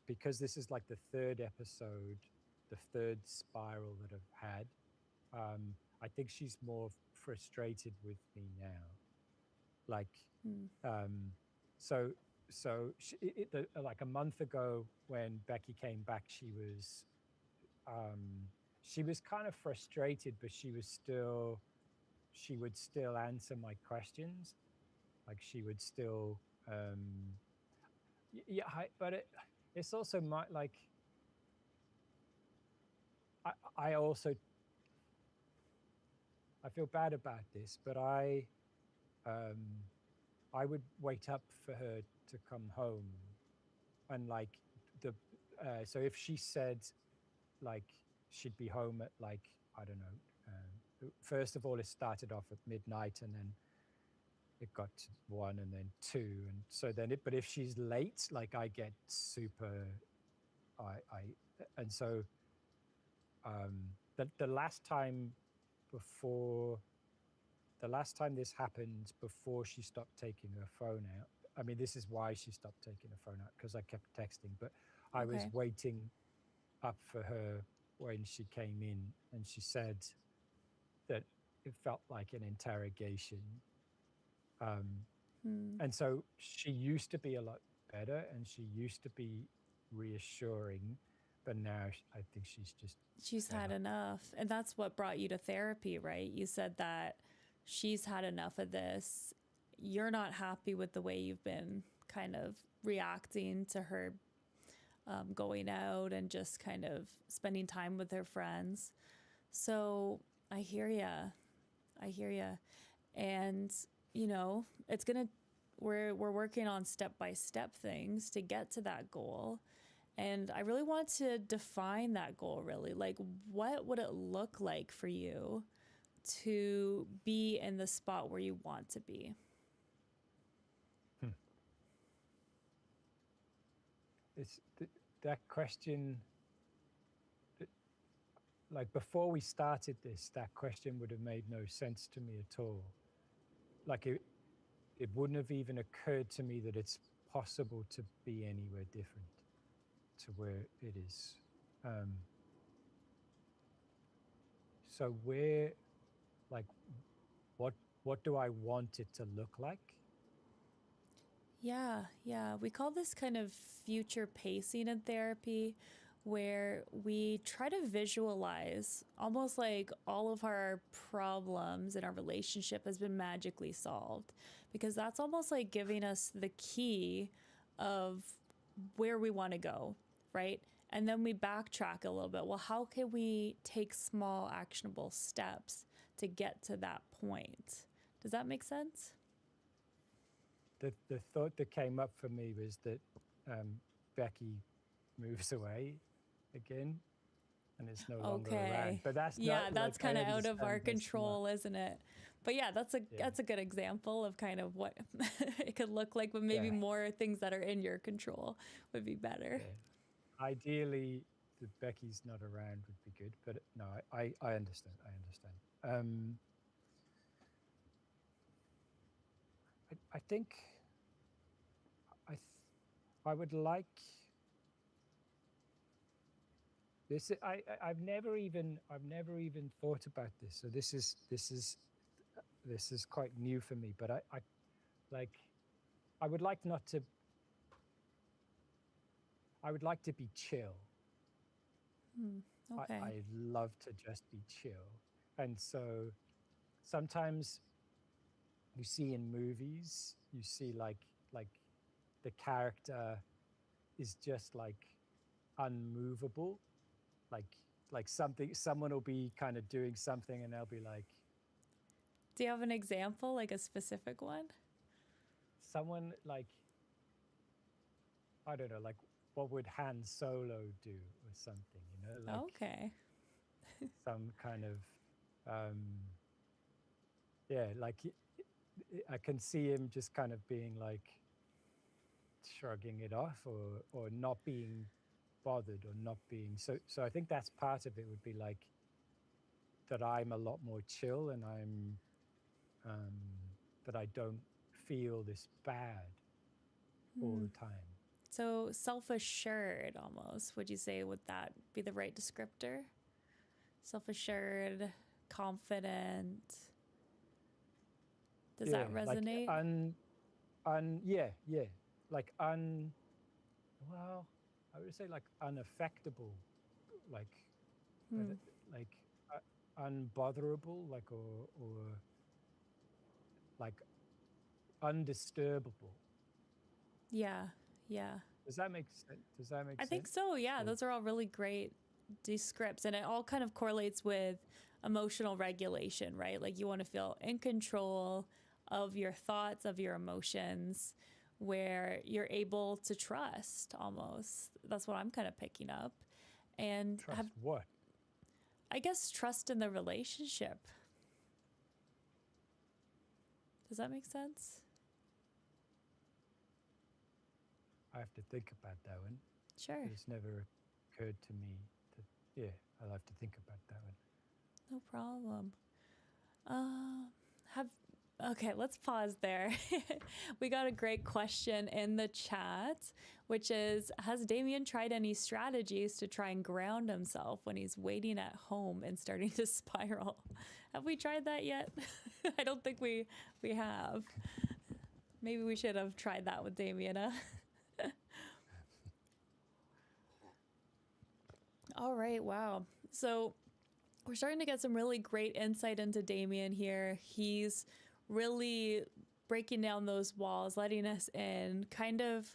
B: this is like the third episode, the third spiral that I've had, I think she's more frustrated with me now. Like, so like a month ago when Becky came back, she was kind of frustrated, but she would still answer my questions. Like she would still, but it's also like I also, I feel bad about this, but um, I would wait up for her to come home, and like the, so if she said like she'd be home at like, I don't know, first of all it started off at midnight, and then it got to 1 and then 2, and so then it, but if she's late, like I get super, I and so the last time before, the last time this happened, before she stopped taking her phone out, I mean, this is why she stopped taking her phone out, because I kept texting, but I was
A: Okay.
B: waiting up for her when she came in, and she said that it felt like an interrogation. And so she used to be a lot better, and she used to be reassuring, but now I think she's just
A: She's
B: fed
A: had
B: up.
A: enough. And that's what brought you to therapy, right? You said that she's had enough of this. You're not happy with the way you've been kind of reacting to her going out and just kind of spending time with her friends. So I hear ya. I hear ya. And, you know, it's going to, we're working on step-by-step things to get to that goal. And I really want to define that goal, really. Like, what would it look like for you to be in the spot where you want to be?
B: It's that question, like before we started this, that question would have made no sense to me at all. Like it wouldn't have even occurred to me that it's possible to be anywhere different to where it is. So where, like, what do I want it to look like?
A: Yeah, yeah. We call this kind of future pacing in therapy, where we try to visualize almost like all of our problems in our relationship has been magically solved, because that's almost like giving us the key of where we want to go, right? And then we backtrack a little bit. Well, how can we take small actionable steps to get to that point? Does that make sense?
B: The thought that came up for me was that Becky moves away again and is no longer around.
A: Okay.
B: But that's not,
A: Yeah,
B: like,
A: that's
B: I
A: kind of out of our
B: understand that's not,
A: control, isn't it? But yeah,
B: yeah,
A: that's a good example of kind of what it could look like, but maybe
B: yeah,
A: more things that are in your control would be better.
B: yeah. Ideally, that Becky's not around would be good, but no, I understand. I understand. I think I th- I would like this. I've never even thought about this. So this is quite new for me. But I like I would like not to. I would like to be chill.
A: Okay.
B: I love to just be chill, and so sometimes you see in movies, you see like the character is just like unmovable, like someone will be kind of doing something and they'll be like,
A: Do you have an example, like a specific one?
B: someone like, I don't know, like what would Han Solo do or something, like
A: Okay.
B: some kind of yeah, like I can see him just kind of being like shrugging it off, or not being bothered, or not being so I think that's part of it, would be like that I'm a lot more chill, and that I don't feel this bad all the time.
A: So self-assured almost, would you say, would that be the right descriptor? Self-assured, confident. Does
B: Yeah,
A: that
B: like
A: resonate?
B: yeah, like well, I would say like unaffectable, like like unbotherable, like or like undisturbable.
A: Yeah. Yeah.
B: Does that make sense? Does that make
A: I think
B: sense?
A: so. Yeah,
B: Or,
A: those are all really great descripts, and it all kind of correlates with emotional regulation, right? Like you want to feel in control of your thoughts, of your emotions, where you're able to trust almost. That's what I'm kind of picking up. And
B: Trust what?
A: I guess trust in the relationship. Does that make sense?
B: I have to think about that one.
A: Sure.
B: It's never occurred to me. Yeah, I'll have to think about that one.
A: No problem. Have Okay, let's pause there. We got a great question in the chat, which is, has Damien tried any strategies to try and ground himself when he's waiting at home and starting to spiral? Have we tried that yet? I don't think we have. Maybe we should have tried that with Damien. All right, wow. So we're starting to get some really great insight into Damien here. He's really breaking down those walls, letting us in, kind of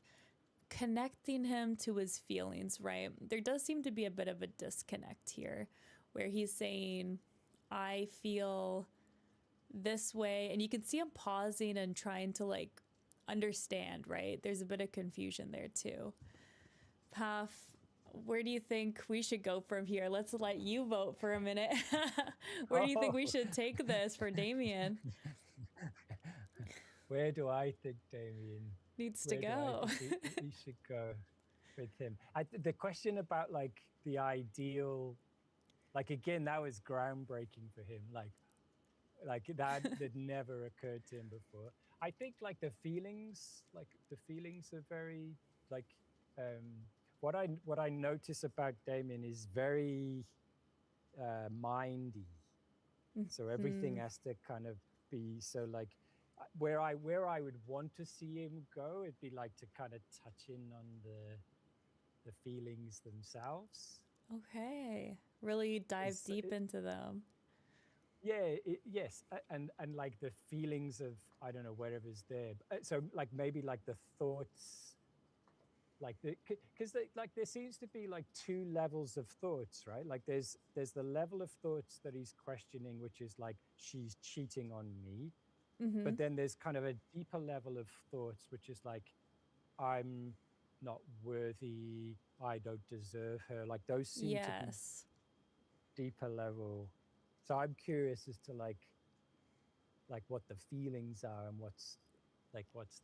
A: connecting him to his feelings, right? There does seem to be a bit of a disconnect here where he's saying, I feel this way. And you can see him pausing and trying to like understand, right? There's a bit of confusion there too. Paf, where do you think we should go from here? Let's let you vote for a minute. Where do you think we should take this for Damien?
B: Where do I think Damien
A: Needs to go.
B: We should go with him? The question about like the ideal, like again, that was groundbreaking for him. Like that never occurred to him before. I think like the feelings are very like what I notice about Damien is very mindy. So everything has to kind of be so like where I would want to see him go, it'd be like to kind of touch in on the feelings themselves.
A: Okay. Really dive deep into them.
B: Yeah, yes, and like the feelings of, I don't know, whatever's there. So like maybe like the thoughts, like because like there seems to be like two levels of thoughts, right? Like there's the level of thoughts that he's questioning, which is like, she's cheating on me. But then there's kind of a deeper level of thoughts, which is like, I'm not worthy, I don't deserve her. Like those seem to be deeper level. So I'm curious as to like what the feelings are and what's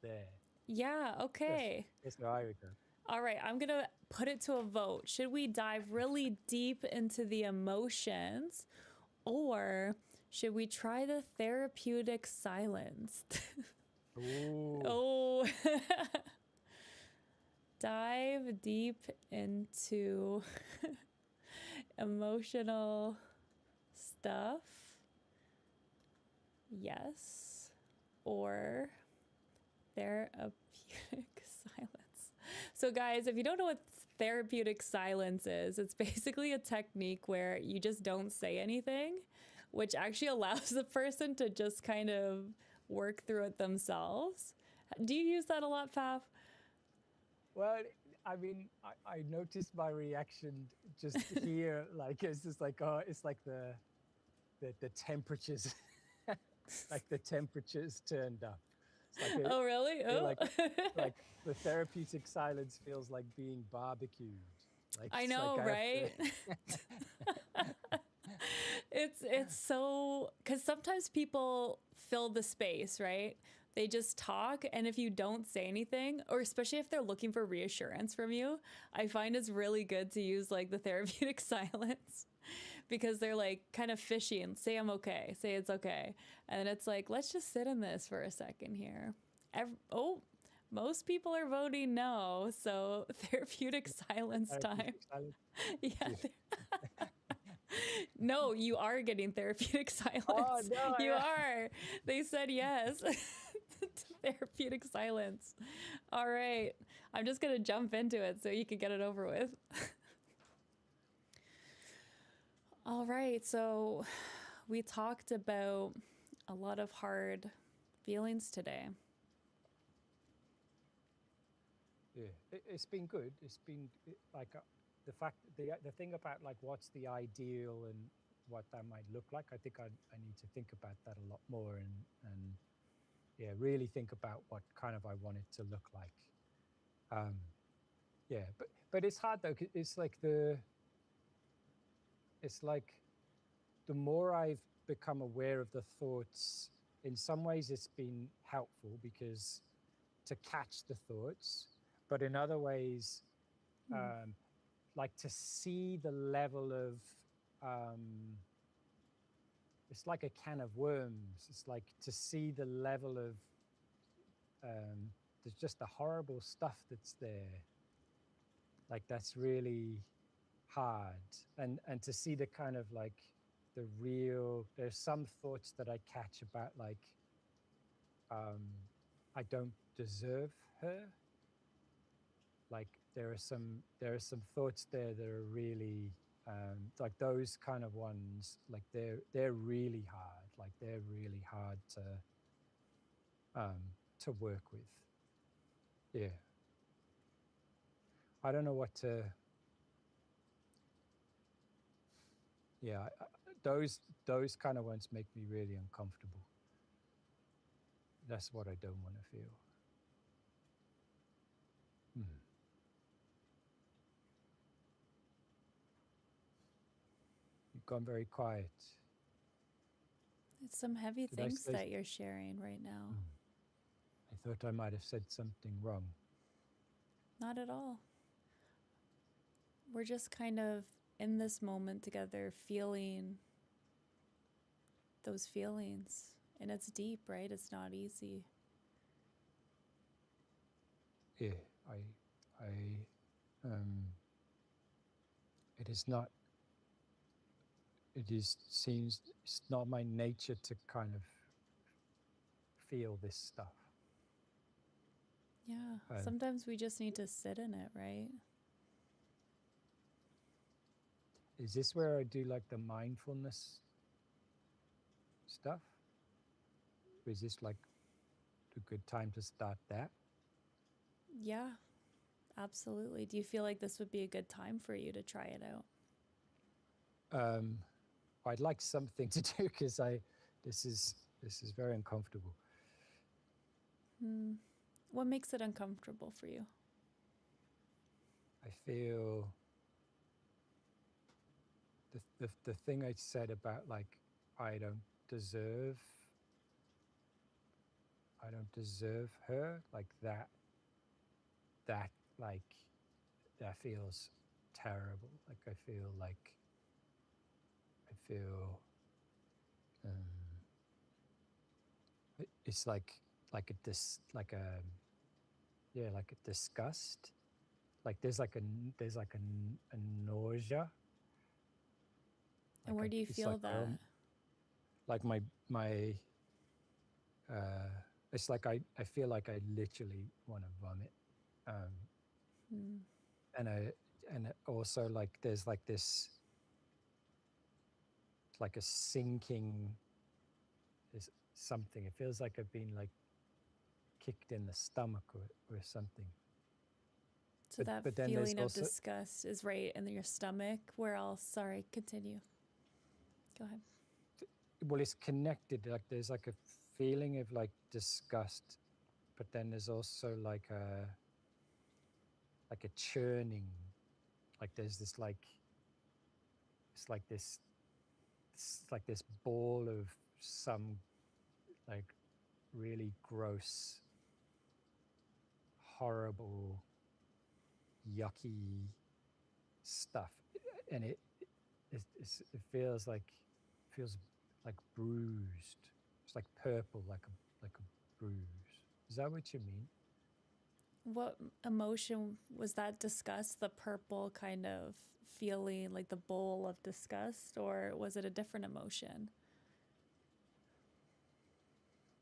B: there.
A: Yeah, okay.
B: That's where I would go.
A: All right, I'm going to put it to a vote. Should we dive really deep into the emotions, or should we try the therapeutic silence?
B: Ooh.
A: Oh. Dive deep into emotional stuff. Yes. Or therapeutic silence. So guys, if you don't know what therapeutic silence is, it's basically a technique where you just don't say anything, which actually allows the person to just kind of work through it themselves. Do you use that a lot, Paf?
B: Well, I mean, I noticed my reaction just here, like it's just like, oh, it's like the temperatures, like the temperatures turned up. It's like
A: oh, really? Oh.
B: Like the therapeutic silence feels like being barbecued. Like,
A: I know,
B: like
A: right? It's so, because sometimes people fill the space, right? They just talk, and if you don't say anything, or especially if they're looking for reassurance from you, I find it's really good to use like the therapeutic silence, because they're like kind of fishy and say I'm okay, say it's okay. And it's like, let's just sit in this for a second here. Most people are voting no, so therapeutic silence time. Yeah. No, you are getting therapeutic silence.
B: Oh, no,
A: you are. They said yes. Therapeutic silence. All right. I'm just going to jump into it so you can get it over with. All right. So we talked about a lot of hard feelings today.
B: Yeah, it's been good. It's been like the thing about like what's the ideal and what that might look like, I think I need to think about that a lot more, and yeah, really think about what kind of I want it to look like. Yeah, but it's hard though. It's like the more I've become aware of the thoughts, in some ways it's been helpful because to catch the thoughts, but in other ways, like to see the level of, it's like a can of worms. It's like to see the level of, there's just the horrible stuff that's there. Like that's really hard. And to see the kind of like the real, there's some thoughts that I catch about like, I don't deserve her. Like there are some thoughts there that are really, like those kind of ones, like they're really hard. Like they're really hard to work with. Yeah. I don't know what to. Yeah, those kind of ones make me really uncomfortable. That's what I don't want to feel. You've gone very quiet.
A: It's some heavy
B: Did I
A: things
B: say?
A: that you're sharing right now.
B: I thought I might have said something wrong.
A: Not at all. We're just kind of in this moment together, feeling those feelings. And it's deep, right? It's not easy.
B: Yeah, it is not. Seems it's not my nature to kind of feel this stuff.
A: Yeah. Sometimes we just need to sit in it, right?
B: Is this where I do like the mindfulness stuff? Or is this like a good time to start that?
A: Yeah, absolutely. Do you feel like this would be a good time for you to try it out?
B: I'd like something to do because this is very uncomfortable.
A: What makes it uncomfortable for you?
B: I feel the thing I said about like I don't deserve her, like that like that feels terrible. Like I feel it's like a disgust. Like there's like a nausea.
A: And where do you feel
B: like
A: that?
B: Like my it's like I feel like I literally want to vomit. And also like there's like this, like a sinking, is something. It feels like I've been like kicked in the stomach or something.
A: So that
B: but then
A: feeling of
B: also,
A: disgust is right in your stomach. Where else? Sorry, continue. Go ahead.
B: well, it's connected. Like there's like a feeling of like disgust, but then there's also like a churning. Like there's this like, it's like this ball of some like really gross, horrible, yucky stuff, and it feels like bruised. It's like purple, like a bruise. Is that what you mean?
A: What emotion was that? Disgust, the purple kind of feeling, like the bowl of disgust, or was it a different emotion?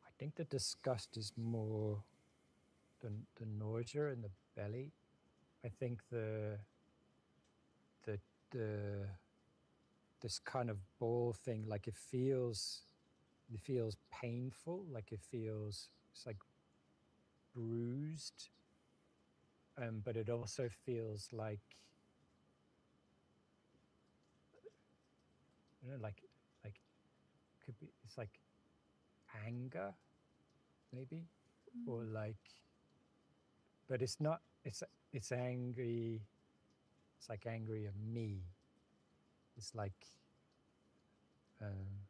B: I think the disgust is more the nausea in the belly. I think the this kind of ball thing, like it feels painful, like it's like bruised, but it also feels like I don't know, like could be, it's like anger maybe, or like, but it's not, it's angry, it's like angry of me. It's like um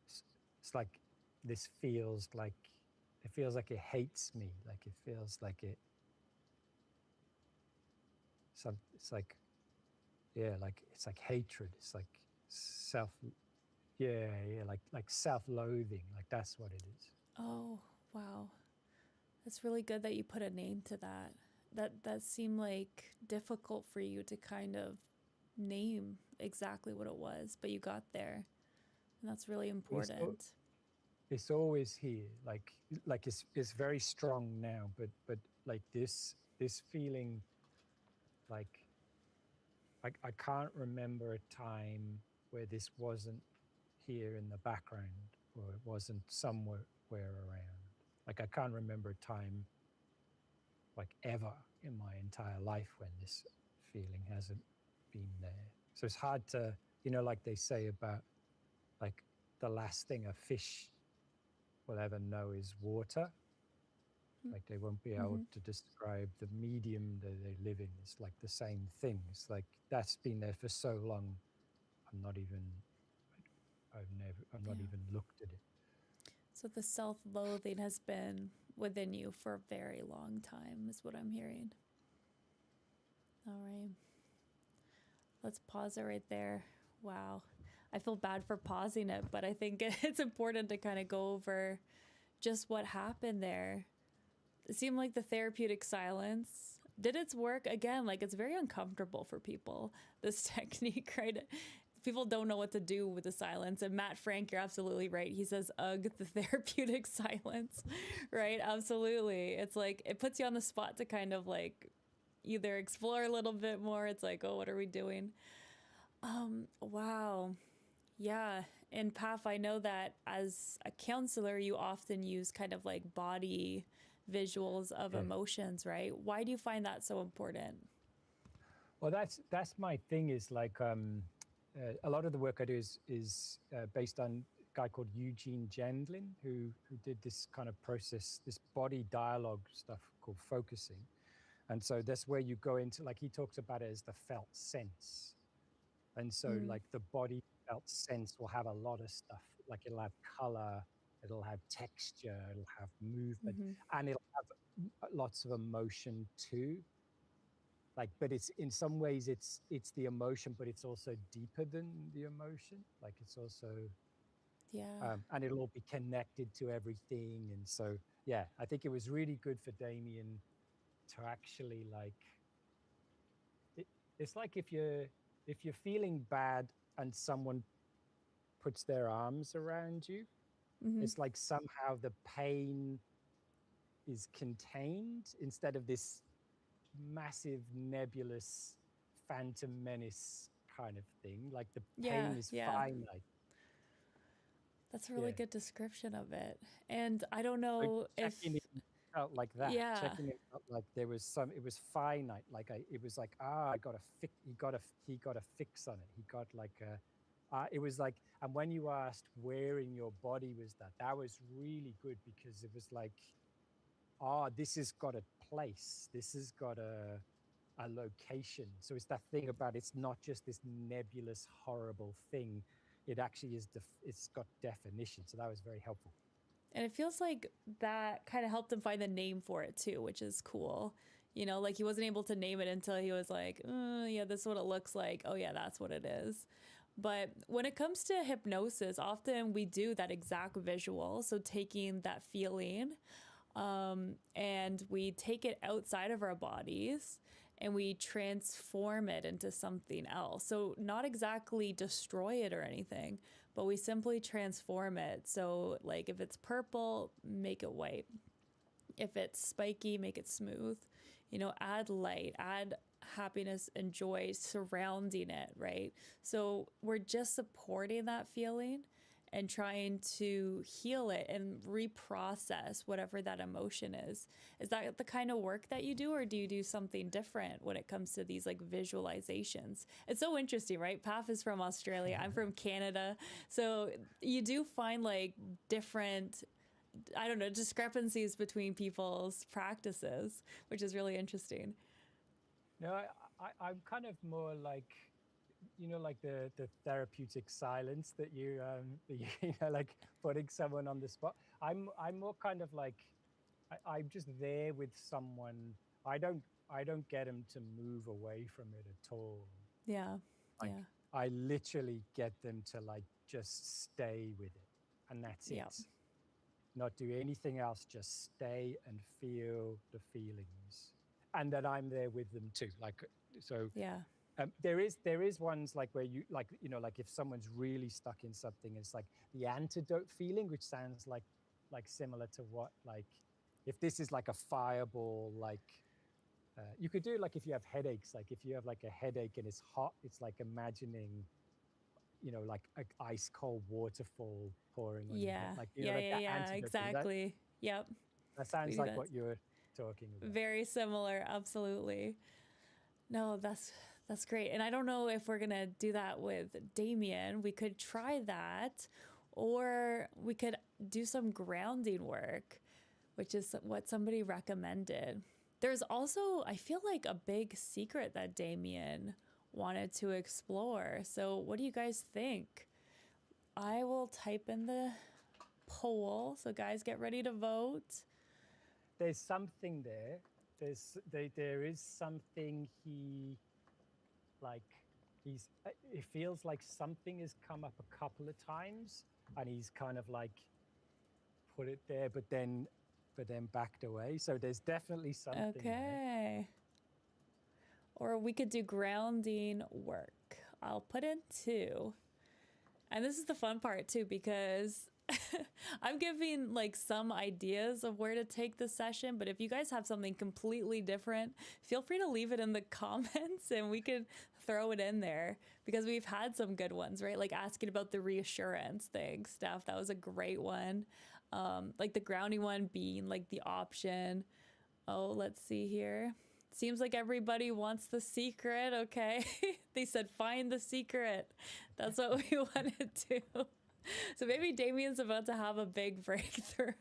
B: it's like this feels like, it feels like it hates me, like it feels like it it's like, yeah, like it's like hatred, it's like self, yeah, like self-loathing, like that's what it is.
A: Oh, wow. That's really good that you put a name to that. That seemed like difficult for you to kind of name exactly what it was, but you got there. And that's really
B: it's,
A: important.
B: it's always here, like it's very strong now, but like this feeling, like I can't remember a time where this wasn't here in the background, or it wasn't somewhere around. Like I can't remember a time, like ever in my entire life, when this feeling hasn't been there. So it's hard to, like they say about, like, the last thing a fish will ever know is water. Like they won't be able to describe the medium that they live in. It's like the same thing. It's like that's been there for so long. I'm not even, I've not
A: Yeah.
B: even looked at it.
A: So the self-loathing has been within you for a very long time, is what I'm hearing. All right. Let's pause it right there. Wow. I feel bad for pausing it, but I think it's important to kind of go over just what happened there. It seemed like the therapeutic silence did its work. Again, like it's very uncomfortable for people, this technique, right? People don't know what to do with the silence. And Matt Frank, you're absolutely right. He says, ugh, the therapeutic silence, right? Absolutely. It's like, it puts you on the spot to kind of like either explore a little bit more. It's like, oh, what are we doing? Wow. Yeah. And Paf, I know that as a counselor, you often use kind of like body visuals of
B: Yeah.
A: emotions, right? Why do you find that so important?
B: Well, that's my thing. Is like a lot of the work I do is based on a guy called Eugene Gendlin, who did this kind of process, this body dialogue stuff called focusing. And so that's where you go into, like, he talks about it as the felt sense. And so like the body felt sense will have a lot of stuff. Like it'll have color, it'll have texture, it'll have movement, and it'll have lots of emotion too. Like, but it's, in some ways it's the emotion, but it's also deeper than the emotion. Like it's also,
A: Yeah.
B: and it'll all be connected to everything. And so, yeah, I think it was really good for Damien to actually, like, it's like if you're feeling bad and someone puts their arms around you, it's like somehow the pain is contained instead of this massive nebulous phantom menace kind of thing. Like the pain is finite.
A: That's a really good description of it. And I don't know if
B: checking in felt like that.
A: Yeah.
B: Checking in felt like there was some, it was finite. Like it was like, I got a fix. He got a fix on it. He got like it was like, and when you asked where in your body was that was really good, because it was like, this has got a place. This has got a location. So it's that thing about, it's not just this nebulous, horrible thing. It actually is, it's got definition. So that was very helpful.
A: And it feels like that kind of helped him find the name for it too, which is cool. You know, like he wasn't able to name it until he was like, yeah, this is what it looks like. Oh yeah, that's what it is. But when it comes to hypnosis, often we do that exact visual. So taking that feeling and we take it outside of our bodies and we transform it into something else. So not exactly destroy it or anything, but we simply transform it. So like if it's purple, make it white. If it's spiky, make it smooth. You know, add light, add happiness and joy surrounding it, right? So we're just supporting that feeling and trying to heal it and reprocess whatever that emotion is. Is that the kind of work that you do, or do you do something different when it comes to these like visualizations? It's so interesting, right? Paf is from Australia. I'm from Canada. So you do find like different, I don't know, discrepancies between people's practices, which is really interesting.
B: No, I'm kind of more like, like the therapeutic silence that that like putting someone on the spot. I'm more kind of like, I'm just there with someone. I don't get them to move away from it at all.
A: Yeah.
B: Like
A: Yeah.
B: I literally get them to like just stay with it, and that's
A: Yeah.
B: it. Not do anything else, just stay and feel the feelings, and that I'm there with them too. Like, so
A: Yeah.
B: there is ones like where you like, like if someone's really stuck in something, it's like the antidote feeling, which sounds like similar to what, like if this is like a fireball, like you could do it like if you have headaches, like if you have like a headache and it's hot, it's like imagining, like an ice cold waterfall pouring on your head,
A: Yeah.
B: like,
A: Yeah.
B: like
A: Yeah.
B: that
A: Yeah.
B: antidote feeling. That
A: Exactly. Yep.
B: that sounds
A: We do
B: like
A: that.
B: what you were talking about.
A: Very similar. Absolutely. No, that's great. And I don't know if we're gonna do that with Damien. We could try that, or we could do some grounding work, which is what somebody recommended. There's also, I feel like, a big secret that Damien wanted to explore. So what do you guys think? I will type in the poll. So guys, get ready to vote.
B: There's something there. There is something like it feels like something has come up a couple of times, and he's kind of like put it there, but then backed away. So there's definitely something there.
A: Okay. Or we could do grounding work. I'll put in 2. And this is the fun part too, because I'm giving like some ideas of where to take the session, but if you guys have something completely different, feel free to leave it in the comments and we could throw it in there, because we've had some good ones, right? Like asking about the reassurance thing, Steph, that was a great one. Like the grounding one being like the option. Oh, let's see here. Seems like everybody wants the secret. Okay. They said, find the secret. That's what we wanted to. So maybe Damien's about to have a big breakthrough.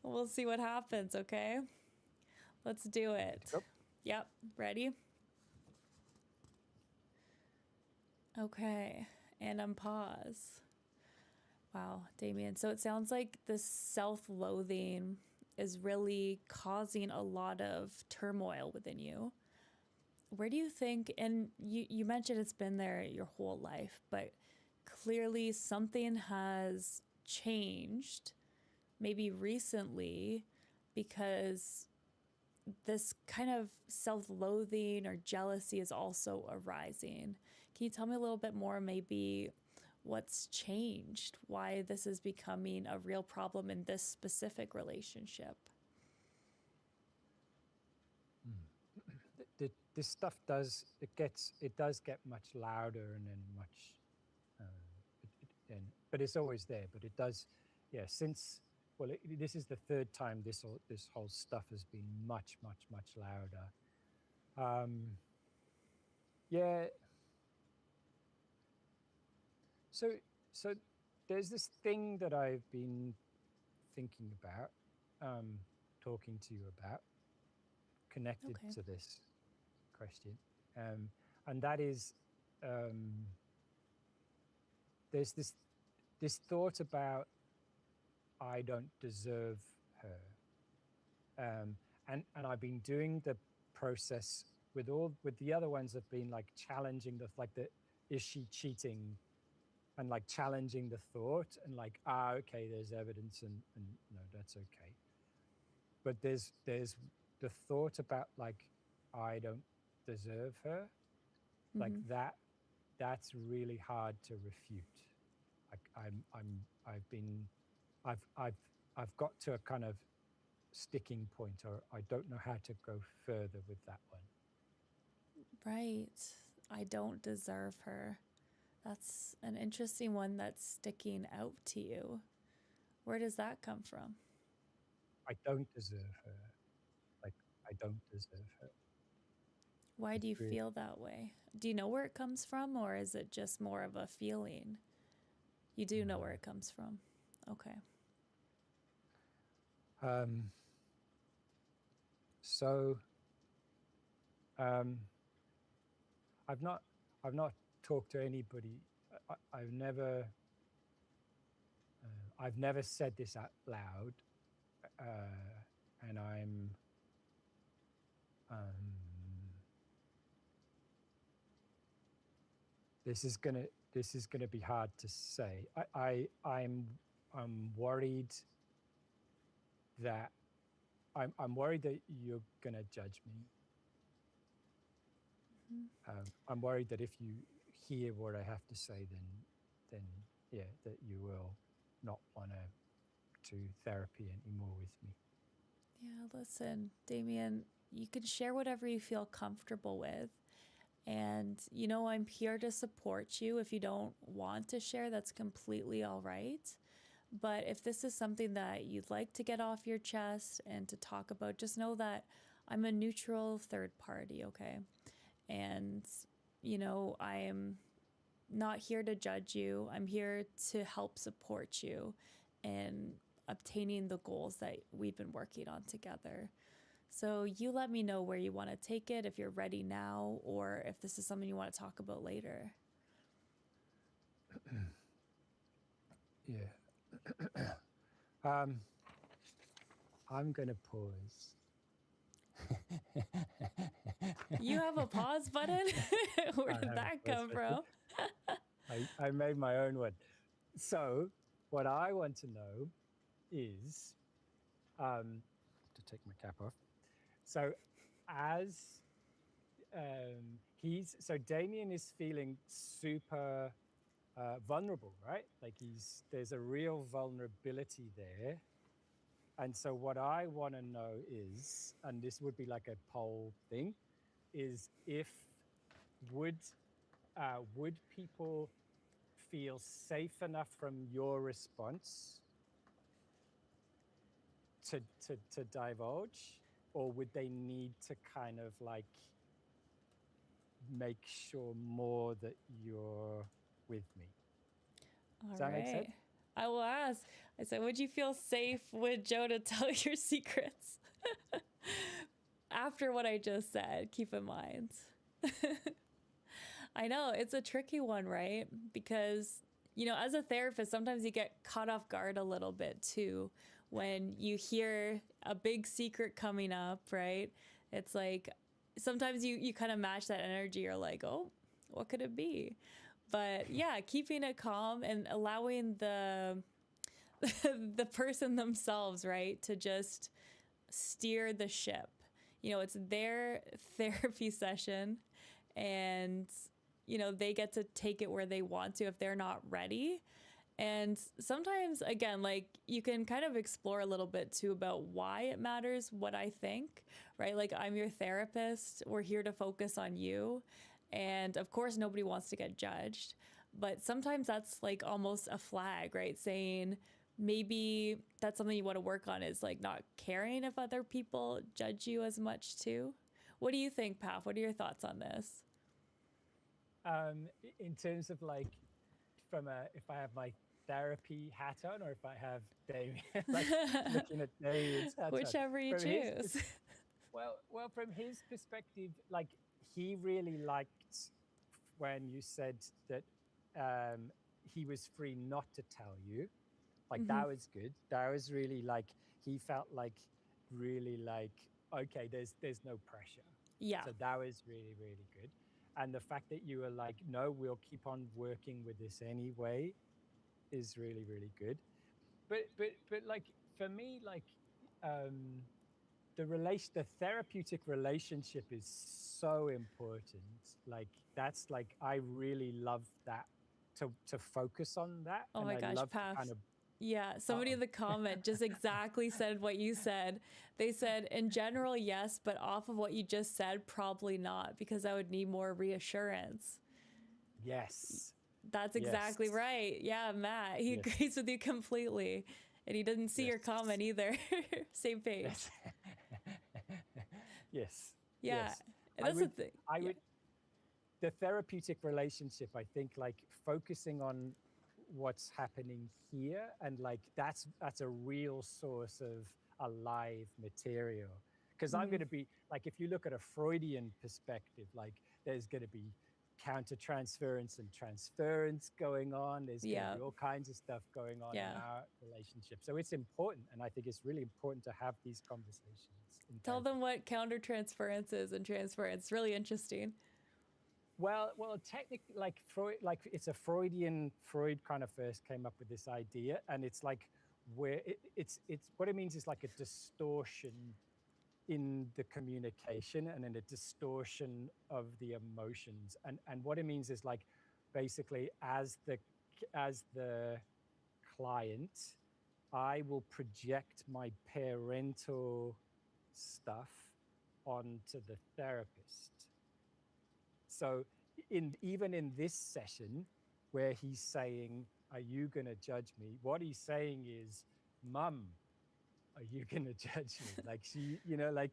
A: We'll see what happens. Okay. Let's do it. Yep. Ready? Okay. And unpause. Wow, Damien. So it sounds like this self-loathing is really causing a lot of turmoil within you. Where do you think, and you mentioned it's been there your whole life, but clearly something has changed, maybe recently, because this kind of self-loathing or jealousy is also arising. Can you tell me a little bit more, maybe what's changed, why this is becoming a real problem in this specific relationship?
B: This stuff does get much louder, and then much, but it's always there. But it does, yeah. Since this is the third time this whole stuff has been much louder. Yeah. So there's this thing that I've been thinking about, talking to you about, connected to this question, and that is, there's this thought about I don't deserve her, and I've been doing the process with the other ones have been like challenging the is she cheating, and like challenging the thought, and like, okay, there's evidence, and no, that's okay. But there's the thought about like I don't deserve her, like that's really hard to refute. Like I've got to a kind of sticking point, or I don't know how to go further with that one.
A: Right. I don't deserve her. That's an interesting one that's sticking out to you. Where does that come from?
B: I don't deserve her. Like, I don't deserve her.
A: Why do you
B: It's really,
A: feel that way? Do you know where it comes from, or is it just more of a feeling? You do know where it comes from. Okay.
B: um, so um, I've not talked to anybody. I've never said this out loud, and this is gonna be hard to say. I'm worried that I'm worried that you're gonna judge me. I'm worried that if you hear what I have to say, then yeah, that you will not want to do therapy anymore with me.
A: Yeah, listen, Damien, you can share whatever you feel comfortable with. And, I'm here to support you. If you don't want to share, that's completely all right. But if this is something that you'd like to get off your chest and to talk about, just know that I'm a neutral third party, okay? And, I am not here to judge you. I'm here to help support you in obtaining the goals that we've been working on together. So you let me know where you want to take it, if you're ready now, or if this is something you want to talk about later.
B: Yeah. um, I'm gonna pause.
A: You have a pause button? Where did that come from?
B: I made my own one. So what I want to know is, to take my cap off. So as so Damien is feeling super vulnerable, right? Like there's a real vulnerability there. And so what I want to know is, and this would be like a poll thing, is would people feel safe enough from your response to divulge, or would they need to kind of like make sure more that you're with me? Does that make sense?
A: I will ask. I said, would you feel safe with Joe to tell your secrets? After what I just said, keep in mind. I know it's a tricky one, right? Because, as a therapist, sometimes you get caught off guard a little bit too when you hear a big secret coming up, right? It's like sometimes you kind of match that energy. You're like, oh, what could it be? But yeah, keeping it calm and allowing the the person themselves, right, to just steer the ship. It's their therapy session, and they get to take it where they want to if they're not ready. And sometimes, again, like you can kind of explore a little bit too about why it matters what I think, right? Like I'm your therapist. We're here to focus on you. And of course, nobody wants to get judged. But sometimes that's like almost a flag, right? Saying maybe that's something you want to work on is like not caring if other people judge you as much too. What do you think, Paf? What are your thoughts on this?
B: In terms of like, if I have my therapy hat on, or if I have Damien, like looking at Damien's hat
A: Whichever
B: on.
A: you choose.
B: Well, from his perspective, like he really liked when you said that he was free not to tell you. Like that was good. That was really like he felt like really like okay, there's no pressure.
A: Yeah.
B: So that was really, really good. And the fact that you were like, no, we'll keep on working with this anyway is really, really good. But like for me, like the therapeutic relationship is so important. Like that's like I really love that to focus on that.
A: Oh
B: and
A: my
B: I
A: gosh,
B: love
A: Paf.
B: to kind of
A: Yeah, somebody in the comment just exactly said what you said. They said, in general, yes, but off of what you just said, probably not, because I would need more reassurance.
B: Yes.
A: That's
B: Yes.
A: exactly right. Yeah, Matt, he
B: Yes.
A: agrees with you completely. And he didn't see your
B: Yes.
A: comment either. Same page.
B: Yes. Yes.
A: Yeah.
B: Yes.
A: And
B: I
A: that's the
B: would,
A: thing.
B: I
A: Yeah.
B: would, the therapeutic relationship, I think, like focusing on what's happening here, and like that's a real source of alive material. Because I'm going
A: Mhm.
B: to be like, if you look at a Freudian perspective, like there's going to be countertransference and transference going on. There's going to
A: Yeah.
B: be all kinds of stuff going on in
A: Yeah.
B: our relationship. So it's important, and I think it's really important to have these conversations in
A: Tell
B: therapy.
A: them what countertransference is and transference. It's really interesting.
B: Well, technically, like Freud, like it's a Freudian. Freud kind of first came up with this idea, and it's like where it's what it means is like a distortion in the communication, and then a distortion of the emotions, and what it means is like basically as the client, I will project my parental stuff onto the therapist. So even in this session where he's saying, "Are you going to judge me?" What he's saying is, "Mum, are you going to judge me?" Like she, like,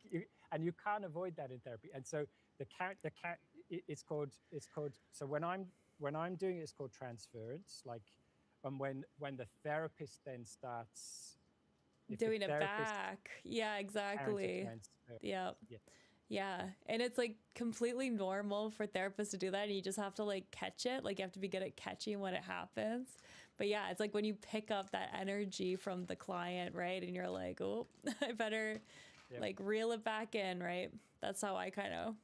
B: and you can't avoid that in therapy. And so it's called. So when I'm doing it, it's called transference. Like, and when the therapist then starts, if the
A: Doing it
B: therapist
A: back. Yeah,
B: counter
A: exactly.
B: transfer,
A: Yeah.
B: yeah,
A: Yeah. And it's like completely normal for therapists to do that. And you just have to like catch it. Like you have to be good at catching when it happens. But yeah, it's like when you pick up that energy from the client, right? And you're like, oh, I better
B: yeah.
A: like reel it back in, right? That's how I kind of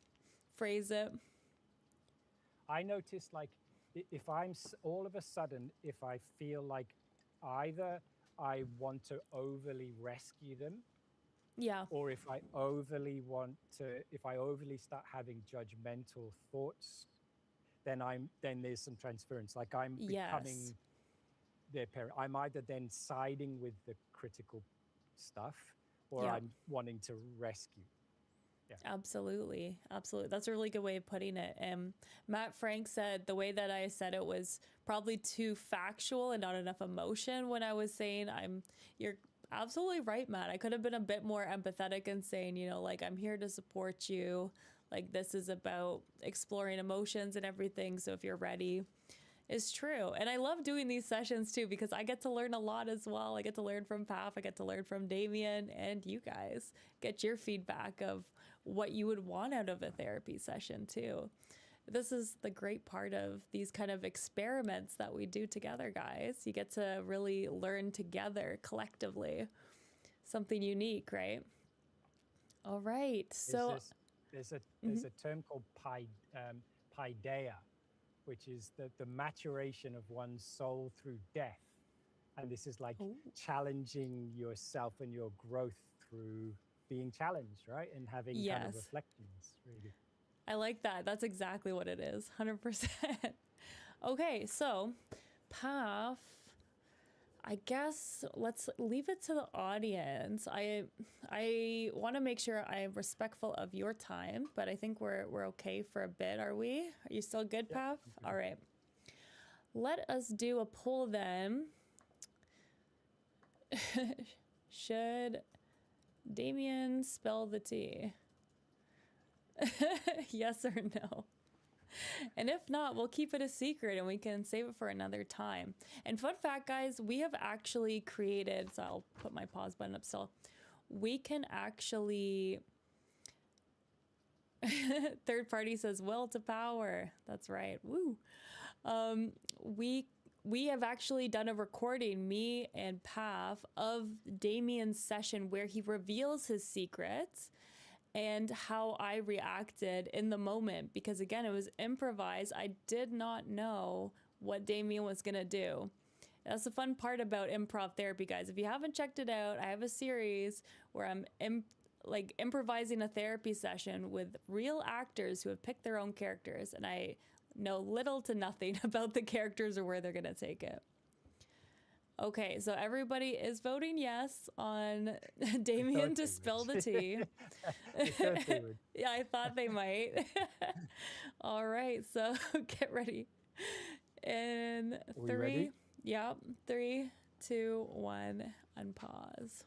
A: phrase it.
B: I notice like if all of a sudden, if I feel like either I want to overly rescue them,
A: Yeah.
B: or if I overly start having judgmental thoughts, then there's some transference. Like I'm
A: Yes.
B: becoming their parent. I'm either then siding with the critical stuff, or
A: Yeah.
B: I'm wanting to rescue. Yeah.
A: Absolutely. Absolutely. That's a really good way of putting it. And Matt Frank said the way that I said it was probably too factual and not enough emotion when I was saying you're absolutely right, Matt. I could have been a bit more empathetic and saying, like I'm here to support you. Like this is about exploring emotions and everything. So if you're ready, is true. And I love doing these sessions too because I get to learn a lot as well. I get to learn from Paf, I get to learn from Damien, and you guys get your feedback of what you would want out of a therapy session too. This is the great part of these kind of experiments that we do together, guys. You get to really learn together collectively. Something unique, right? All right. So,
B: There's a
A: mhm.
B: there's a term called paideia, which is the maturation of one's soul through death. And this is like
A: Ooh,
B: challenging yourself and your growth through being challenged, right? And having kind of
A: yes.
B: reflections, really.
A: I like that. That's exactly what it is. 100%. Okay, so Paf, I guess let's leave it to the audience. I want to make sure I'm respectful of your time, but I think we're okay for a bit, are we? Are you still good,
B: Yeah.
A: Paf?
B: Okay.
A: All right. Let us do a poll then. Should Damien spell the T? Yes or no? And if not, we'll keep it a secret and we can save it for another time. And fun fact, guys, we have actually created, so I'll put my pause button up still. We can actually, third party says will to power. That's right. Woo. We have actually done a recording, me and Pav, of Damien's session where he reveals his secrets and how I reacted in the moment, because again, it was improvised. I did not know what Damien was gonna do. That's the fun part about improv therapy, guys. If you haven't checked it out, I have a series where I'm improvising a therapy session with real actors who have picked their own characters, and I know little to nothing about the characters or where they're gonna take it. Okay, so everybody is voting yes on Damien to spill the tea.
B: I thought they would.
A: Yeah, I thought they might. All right, so get ready. In
B: Are we
A: three,
B: ready?
A: yep, 3, 2, 1, unpause.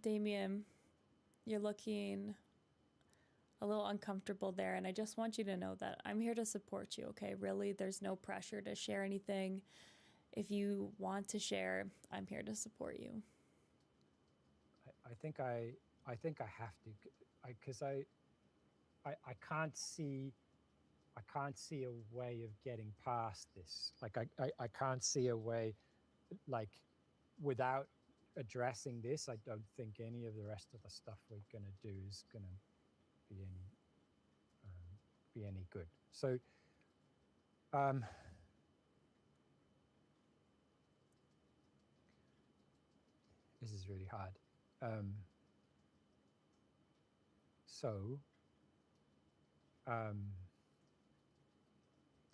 A: Damien, you're looking a little uncomfortable there, and I just want you to know that I'm here to support you, okay? Really, there's no pressure to share anything. If you want to share, I'm here to support you.
B: I think I have to, because I can't see a way of getting past this. Like I can't see a way, like, without addressing this. I don't think any of the rest of the stuff we're gonna do is gonna be any good. So this is really hard. So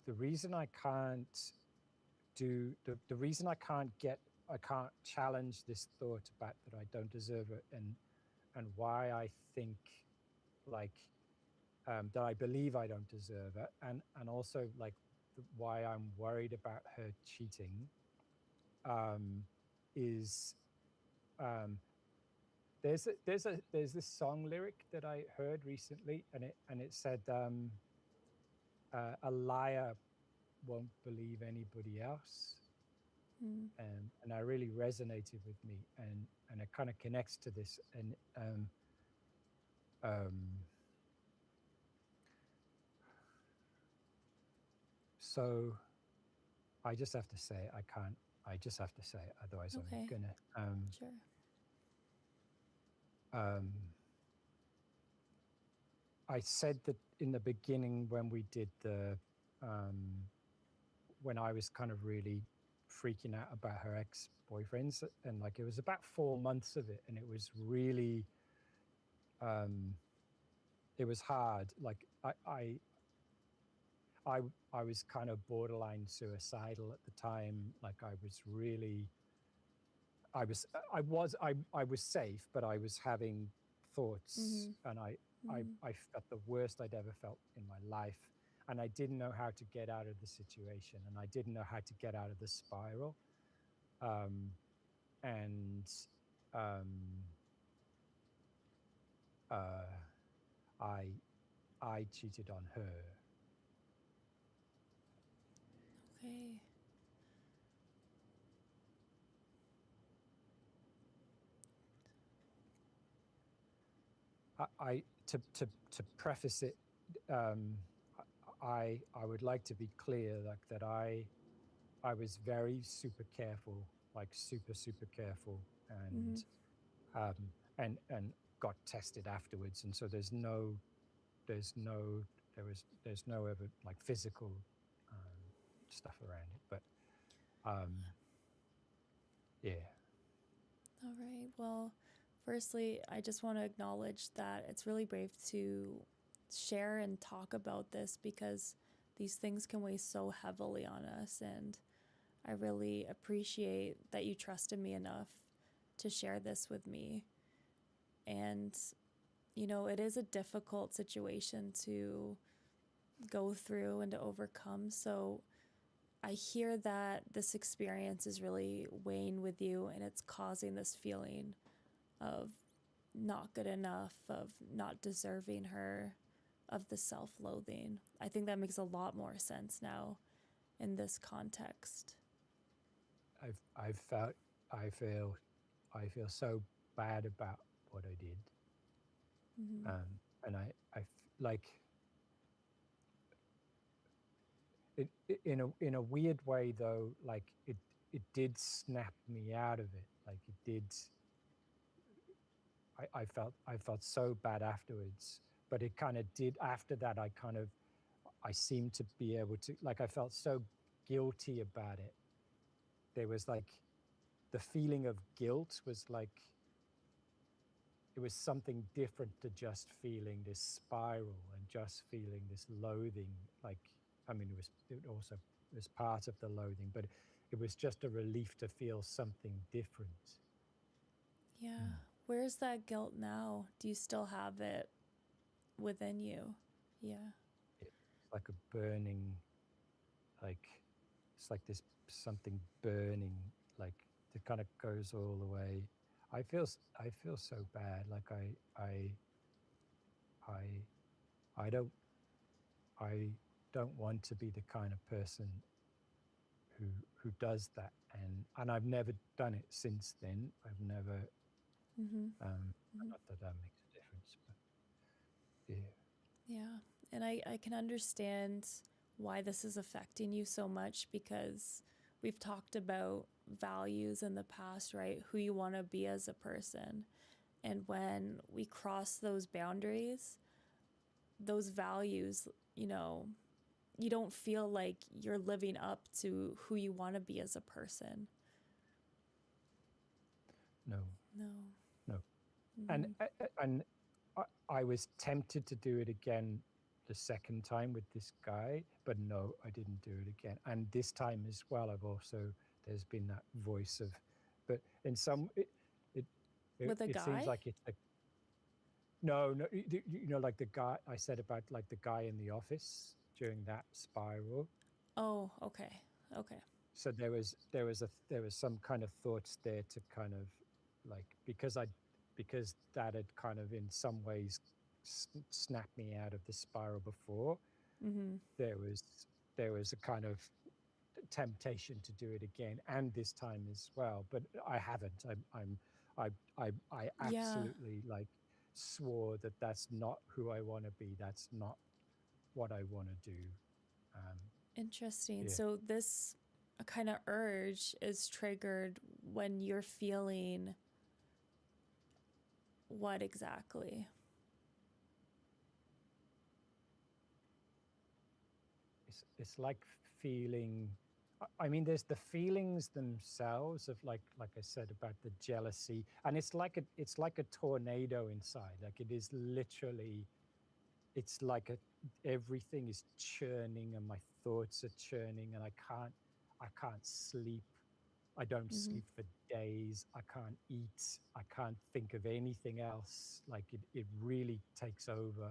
B: the reason I can't do the reason I can't challenge this thought about that I don't deserve it, and why I think, like, that I believe I don't deserve it, and also, like, why I'm worried about her cheating, is there's this song lyric that I heard recently, and it said, a liar won't believe anybody else. And that really resonated with me, and it kind of connects to this. And so I just have to say it. I just have to say it, otherwise
A: Okay.
B: I'm gonna
A: Sure.
B: I said that in the beginning when we did the when I was kind of really freaking out about her ex-boyfriends, and, like, it was about 4 months of it, and it was really it was hard. Like, I was kind of borderline suicidal at the time. Like, I was safe, but I was having thoughts, and I felt the worst I'd ever felt in my life, and I didn't know how to get out of the situation, and I didn't know how to get out of the spiral. And I cheated on her.
A: Okay.
B: To preface it, I would like to be clear, like, that I was very super careful, like super careful, and and got tested afterwards, and so there's no ever, like, physical stuff around it, but yeah.
A: All right. Well, firstly, I just want to acknowledge that it's really brave to share and talk about this, because these things can weigh so heavily on us. And I really appreciate that you trusted me enough to share this with me. And, it is a difficult situation to go through and to overcome. So I hear that this experience is really weighing with you, and it's causing this feeling of not good enough, of not deserving her, of the self-loathing. I think that makes a lot more sense now in this context.
B: I feel so bad about what I did. And like, in a weird way, though, like, it did snap me out of it. Like, it did. I felt so bad afterwards, but it kind of did. After that, I seemed to be able to, like, I felt so guilty about it. There was, like, the feeling of guilt was like, it was something different to just feeling this spiral and just feeling this loathing. Like, I mean, it also was part of the loathing, but it was just a relief to feel something different.
A: Yeah. Where's that guilt now? Do you still have it within you? Yeah.
B: like a burning, like it's like this something burning, like it kind of goes all the way. I feel so bad. Like I don't I don't want to be the kind of person who who does that, and I've never done it since then. I've never
A: Mm-hmm. Mm-hmm.
B: not that that makes a difference, but yeah.
A: Yeah. And I can understand why this is affecting you so much, because we've talked about values in the past, right? Who you want to be as a person. And when we cross those boundaries, those values, you don't feel like you're living up to who you want to be as a person.
B: No,
A: No.
B: no. And
A: Mm-hmm.
B: and I was tempted to do it again the second time with this guy, but no, I didn't do it again. And this time as well, I've also there's been that voice of, but in some it
A: With a
B: it seems
A: guy?
B: like it's like no, no, you know, like the guy I said about like the guy in the office during that spiral.
A: Oh, okay. Okay.
B: So there was some kind of thoughts there to kind of like because that had kind of in some ways snapped me out of the spiral before.
A: Mm-hmm.
B: There was there was a kind of temptation to do it again, and this time as well, but I haven't. I
A: Yeah.
B: absolutely like swore that that's not who I want to be. That's not what I want to do. Um,
A: Interesting.
B: yeah,
A: So this kind of urge is triggered when you're feeling what exactly?
B: it's like feeling. I mean, there's the feelings themselves of like I said about the jealousy, and it's like a tornado inside. Like it is literally, it's like everything is churning, and my thoughts are churning, and I can't sleep. I don't
A: Mm-hmm.
B: sleep for days. I can't eat. I can't think of anything else. Like it really takes over.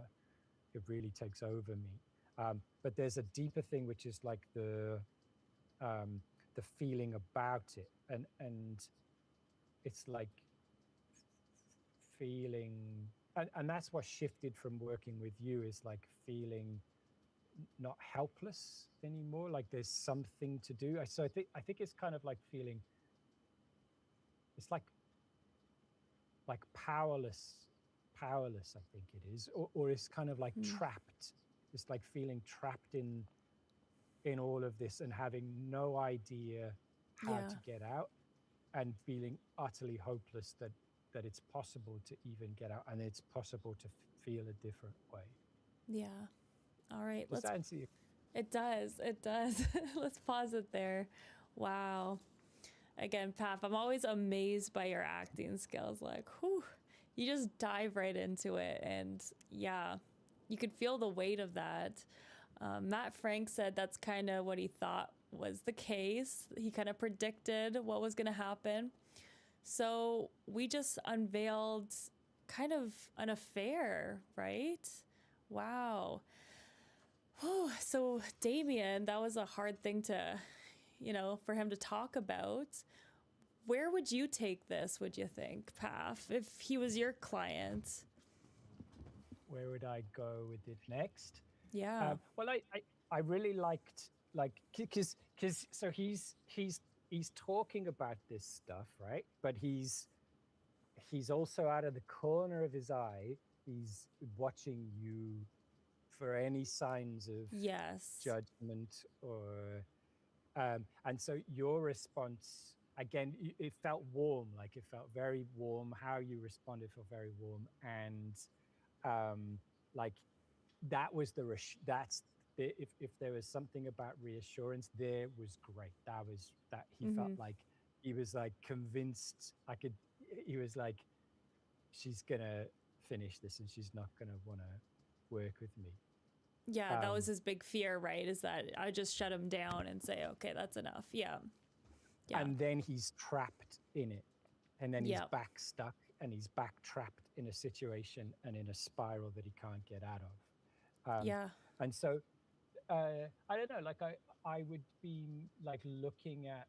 B: It really takes over me. But there's a deeper thing, which is like the feeling about it, and it's like feeling, and that's what shifted from working with you is like feeling not helpless anymore. Like there's something to do. So I think it's kind of like feeling. It's like powerless. I think it is, or it's kind of like
A: Mm-hmm.
B: trapped. It's like feeling trapped in all of this and having no idea how
A: Yeah.
B: to get out, and feeling utterly hopeless that it's possible to even get out, and it's possible to feel a different way.
A: Yeah. All right.
B: Does that answer you?
A: It does. It does. Let's pause it there. Wow. Again, Pap, I'm always amazed by your acting skills. Like, whew, you just dive right into it. And yeah, you could feel the weight of that. Matt Frank said that's kind of what he thought was the case. He kind of predicted what was going to happen. So we just unveiled kind of an affair, right? Wow. Whew. So, Damien, that was a hard thing to, for him to talk about. Where would you take this, would you think, Paf, if he was your client?
B: Where would I go with it next?
A: Yeah.
B: Well, I really liked like because so he's talking about this stuff, right? But he's also out of the corner of his eye. He's watching you for any signs of
A: Yes.
B: judgment or and so your response again it felt warm, like it felt very warm. How you responded felt very warm, and like that was that's if there was something about reassurance there was great. That was that he felt
A: Mm-hmm.
B: like he was like convinced. I could he was like, she's gonna finish this and she's not gonna want to work with me.
A: Yeah, that was
B: um
A: his big fear, right? Is that I just shut him down and say, okay, that's enough. Yeah. Yeah.
B: and then he's trapped in it, and then he's
A: Yeah.
B: back stuck, and he's back trapped in a situation and in a spiral that he can't get out of.
A: Yeah.
B: And so I don't know, like I would be like looking at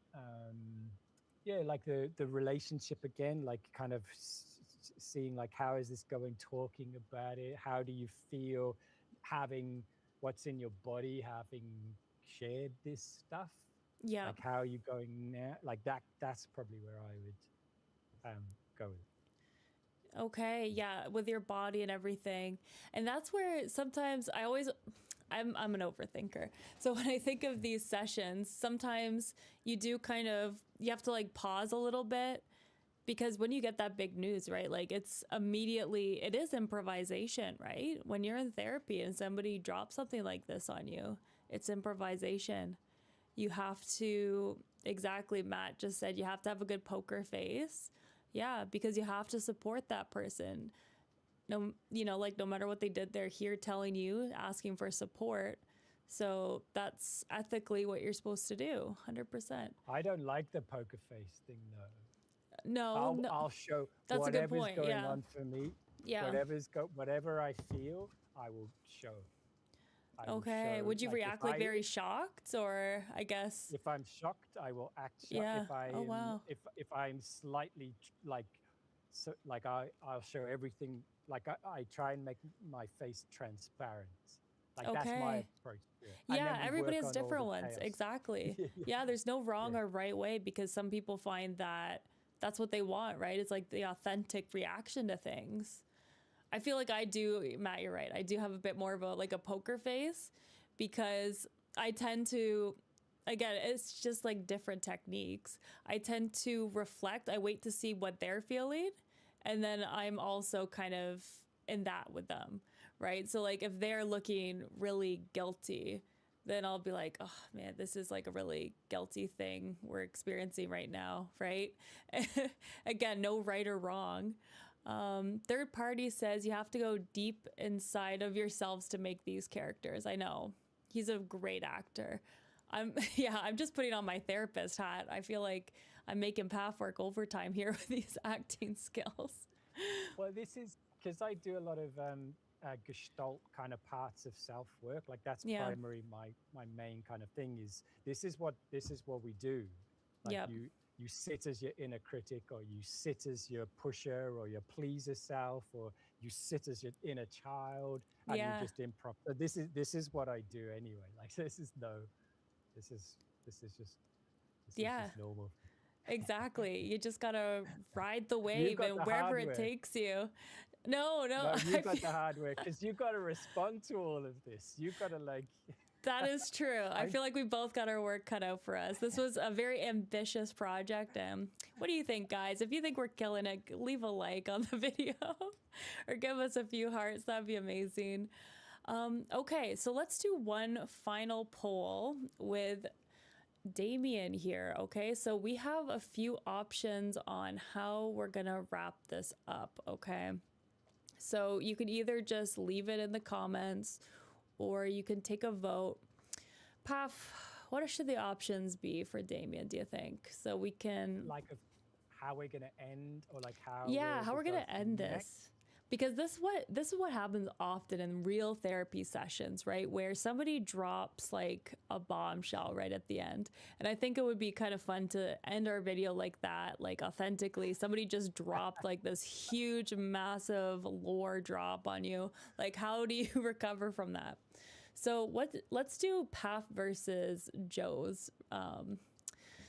B: yeah, like the relationship again, like kind of seeing like how is this going, talking about it, how do you feel having what's in your body, having shared this stuff,
A: Yeah.
B: like how are you going now, like that's probably where I would go with it.
A: Okay, yeah, with your body and everything. And that's where sometimes I'm an overthinker. So when I think of these sessions, sometimes you have to like pause a little bit because when you get that big news, right? Like it is improvisation, right? When you're in therapy and somebody drops something like this on you, it's improvisation. You have to, exactly, Matt just said, you have to have a good poker face. Yeah, because you have to support that person. No, like no matter what they did, they're here telling you, asking for support. So that's ethically what you're supposed to do, 100%.
B: I don't like the poker face thing though.
A: No, no,
B: I'll show
A: that's a good
B: whatever's
A: point.
B: going
A: Yeah.
B: on for me,
A: Yeah.
B: whatever I feel, I will show. I will
A: Okay.
B: show
A: Would you
B: like
A: react like very shocked, or I guess?
B: if I'm shocked, I will act shocked.
A: Yeah. Oh wow.
B: If I'm slightly like so like I'll show everything, like I try and make my face transparent. Like that's my
A: Okay.
B: approach to it. And
A: Yeah,
B: then we
A: everybody
B: work
A: has
B: on all
A: different
B: the
A: ones.
B: chaos.
A: Exactly.
B: Yeah,
A: Yeah, there's no wrong
B: yeah.
A: or right way because some people find that that's what they want, right? It's like the authentic reaction to things. I feel like I do, Matt, you're right. I do have a bit more of a poker face because I tend to, again, it's just like different techniques. I tend to reflect, I wait to see what they're feeling, and then I'm also kind of in that with them, right? So like if they're looking really guilty, then I'll be like, oh man, this is like a really guilty thing we're experiencing right now, right? Again, no right or wrong. Third party says you have to go deep inside of yourselves to make these characters. I know. He's a great actor. Yeah, I'm just putting on my therapist hat. I feel like I'm making Path work overtime here with these acting skills.
B: Well, this is because I do a lot of Gestalt kind of parts of self work. Like that's
A: Yeah.
B: primary my main kind of thing is this is what we do. Like
A: Yep.
B: you sit as your inner critic, or you sit as your pusher or your pleaser self, or you sit as your inner child, and
A: Yeah.
B: you just improv. So this is what I do anyway. Like this is this is just
A: Yeah.
B: normal.
A: Exactly. You just gotta ride the
B: You
A: wave
B: got
A: and
B: the
A: wherever it
B: hardware.
A: takes you. No,
B: No, you
A: I
B: got
A: feel-
B: the hardware because you got to respond to all of this. You got to like.
A: That is true. I feel like we both got our work cut out for us. This was a very ambitious project. What do you think, guys? If you think we're killing it, leave a like on the video or give us a few hearts. That'd be amazing. Okay, so let's do one final poll with Damien here. Okay, so we have a few options on how we're gonna wrap this up. Okay, so you can either just leave it in the comments or you can take a vote. Paf, what should the options be for Damien, do you think? So we can
B: Like how we're gonna end, or like how
A: how we're gonna end
B: next?
A: this. Because this is what happens often in real therapy sessions, right? Where somebody drops like a bombshell right at the end. And I think it would be kind of fun to end our video like that, like authentically. Somebody just dropped like this huge, massive lore drop on you. Like, how do you recover from that? So let's do Path versus Joe's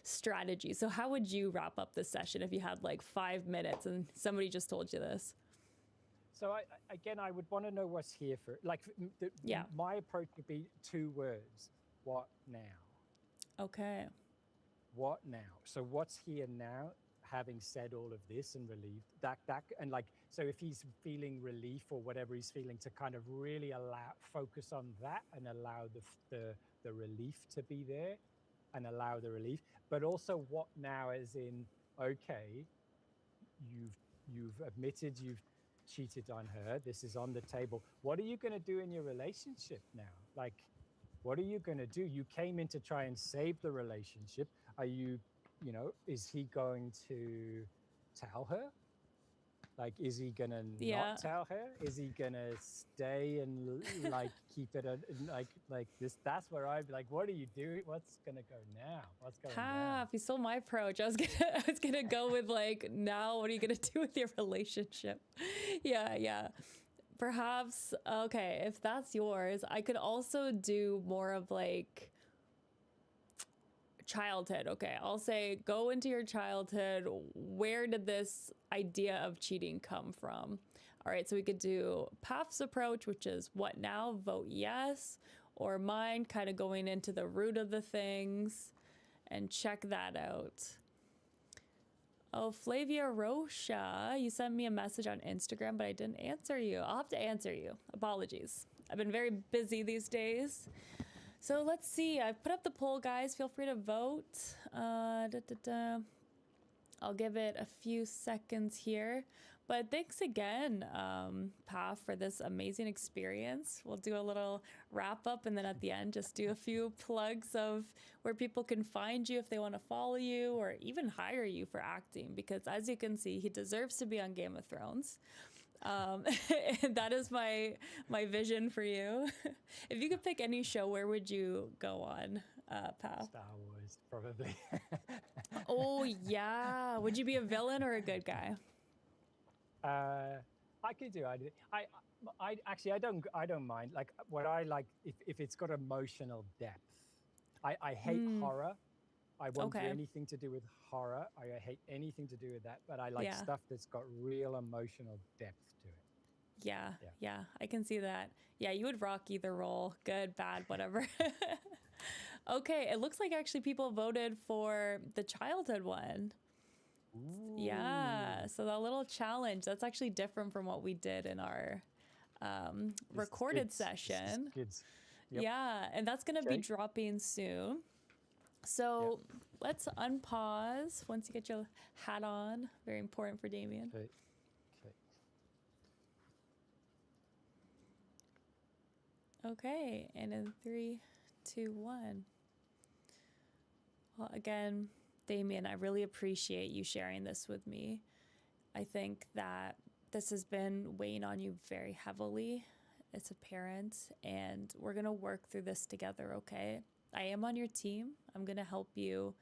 A: strategy. So how would you wrap up this session if you had like 5 minutes and somebody just told you this?
B: So I would want to know what's here for. Like, my approach would be 2 words. What now?
A: Okay.
B: What now? So what's here now? Having said all of this and relieved that and like, so if he's feeling relief or whatever he's feeling, to kind of really focus on that and allow the relief to be there and allow the relief, but also what now, as in, okay, you've admitted you've cheated on her. This is on the table. What are you going to do in your relationship now? Like, what are you going to do? You came in to try and save the relationship. Are you, is he going to tell her? Like, is he gonna not
A: Yeah.
B: tell her? Is he gonna stay and like keep it like this? That's where I'd be like, what are you doing? What's gonna go now? What's going down?
A: Half. You stole my approach. I was gonna go with like, now what are you gonna do with your relationship? Yeah, yeah. Perhaps, okay, if that's yours, I could also do more of like childhood. Okay, I'll say go into your childhood. Where did this idea of cheating come from? All right, so we could do Paf's approach, which is what now, vote yes, or mine, kind of going into the root of the things and check that out. Oh, Flavia Rocha, you sent me a message on Instagram, but I didn't answer you. I'll have to answer you. Apologies. I've been very busy these days. So let's see. I've put up the poll, guys. Feel free to vote. I'll give it a few seconds here. But thanks again, Paf, for this amazing experience. We'll do a little wrap up and then at the end, just do a few plugs of where people can find you if they want to follow you or even hire you for acting. Because as you can see, he deserves to be on Game of Thrones. And that is my vision for you. If you could pick any show, where would you go on, Paf?
B: Star Wars, probably.
A: Oh, yeah. Would you be a villain or a good guy?
B: I could do. I actually, I don't mind. Like, what I like, if it's got emotional depth. I hate horror. I won't do anything to do with horror. I hate anything to do with that. But I like stuff that's got real emotional depth to it.
A: Yeah. I can see that. Yeah, you would rock either role. Good, bad, whatever. Okay, it looks like actually people voted for the childhood one.
B: Ooh.
A: Yeah, so that little challenge, that's actually different from what we did in our recorded session.
B: Yep.
A: Yeah, and that's going to be dropping soon. So let's unpause once you get your hat on. Very important for Damien.
B: Okay.
A: Okay, and in 3, 2, 1. Well, again, Damien, I really appreciate you sharing this with me. I think that this has been weighing on you very heavily as a parent, and we're going to work through this together, okay? I am on your team. I'm going to help you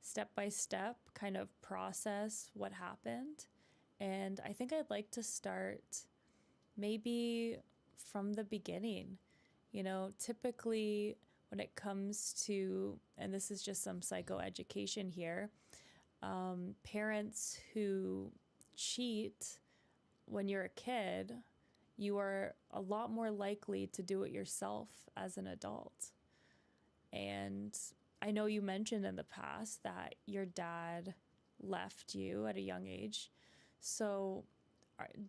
A: step by step kind of process what happened. And I think I'd like to start maybe from the beginning. You know, typically when it comes to, and this is just some psychoeducation here, parents who cheat when you're a kid, you are a lot more likely to do it yourself as an adult. And I know you mentioned in the past that your dad left you at a young age. So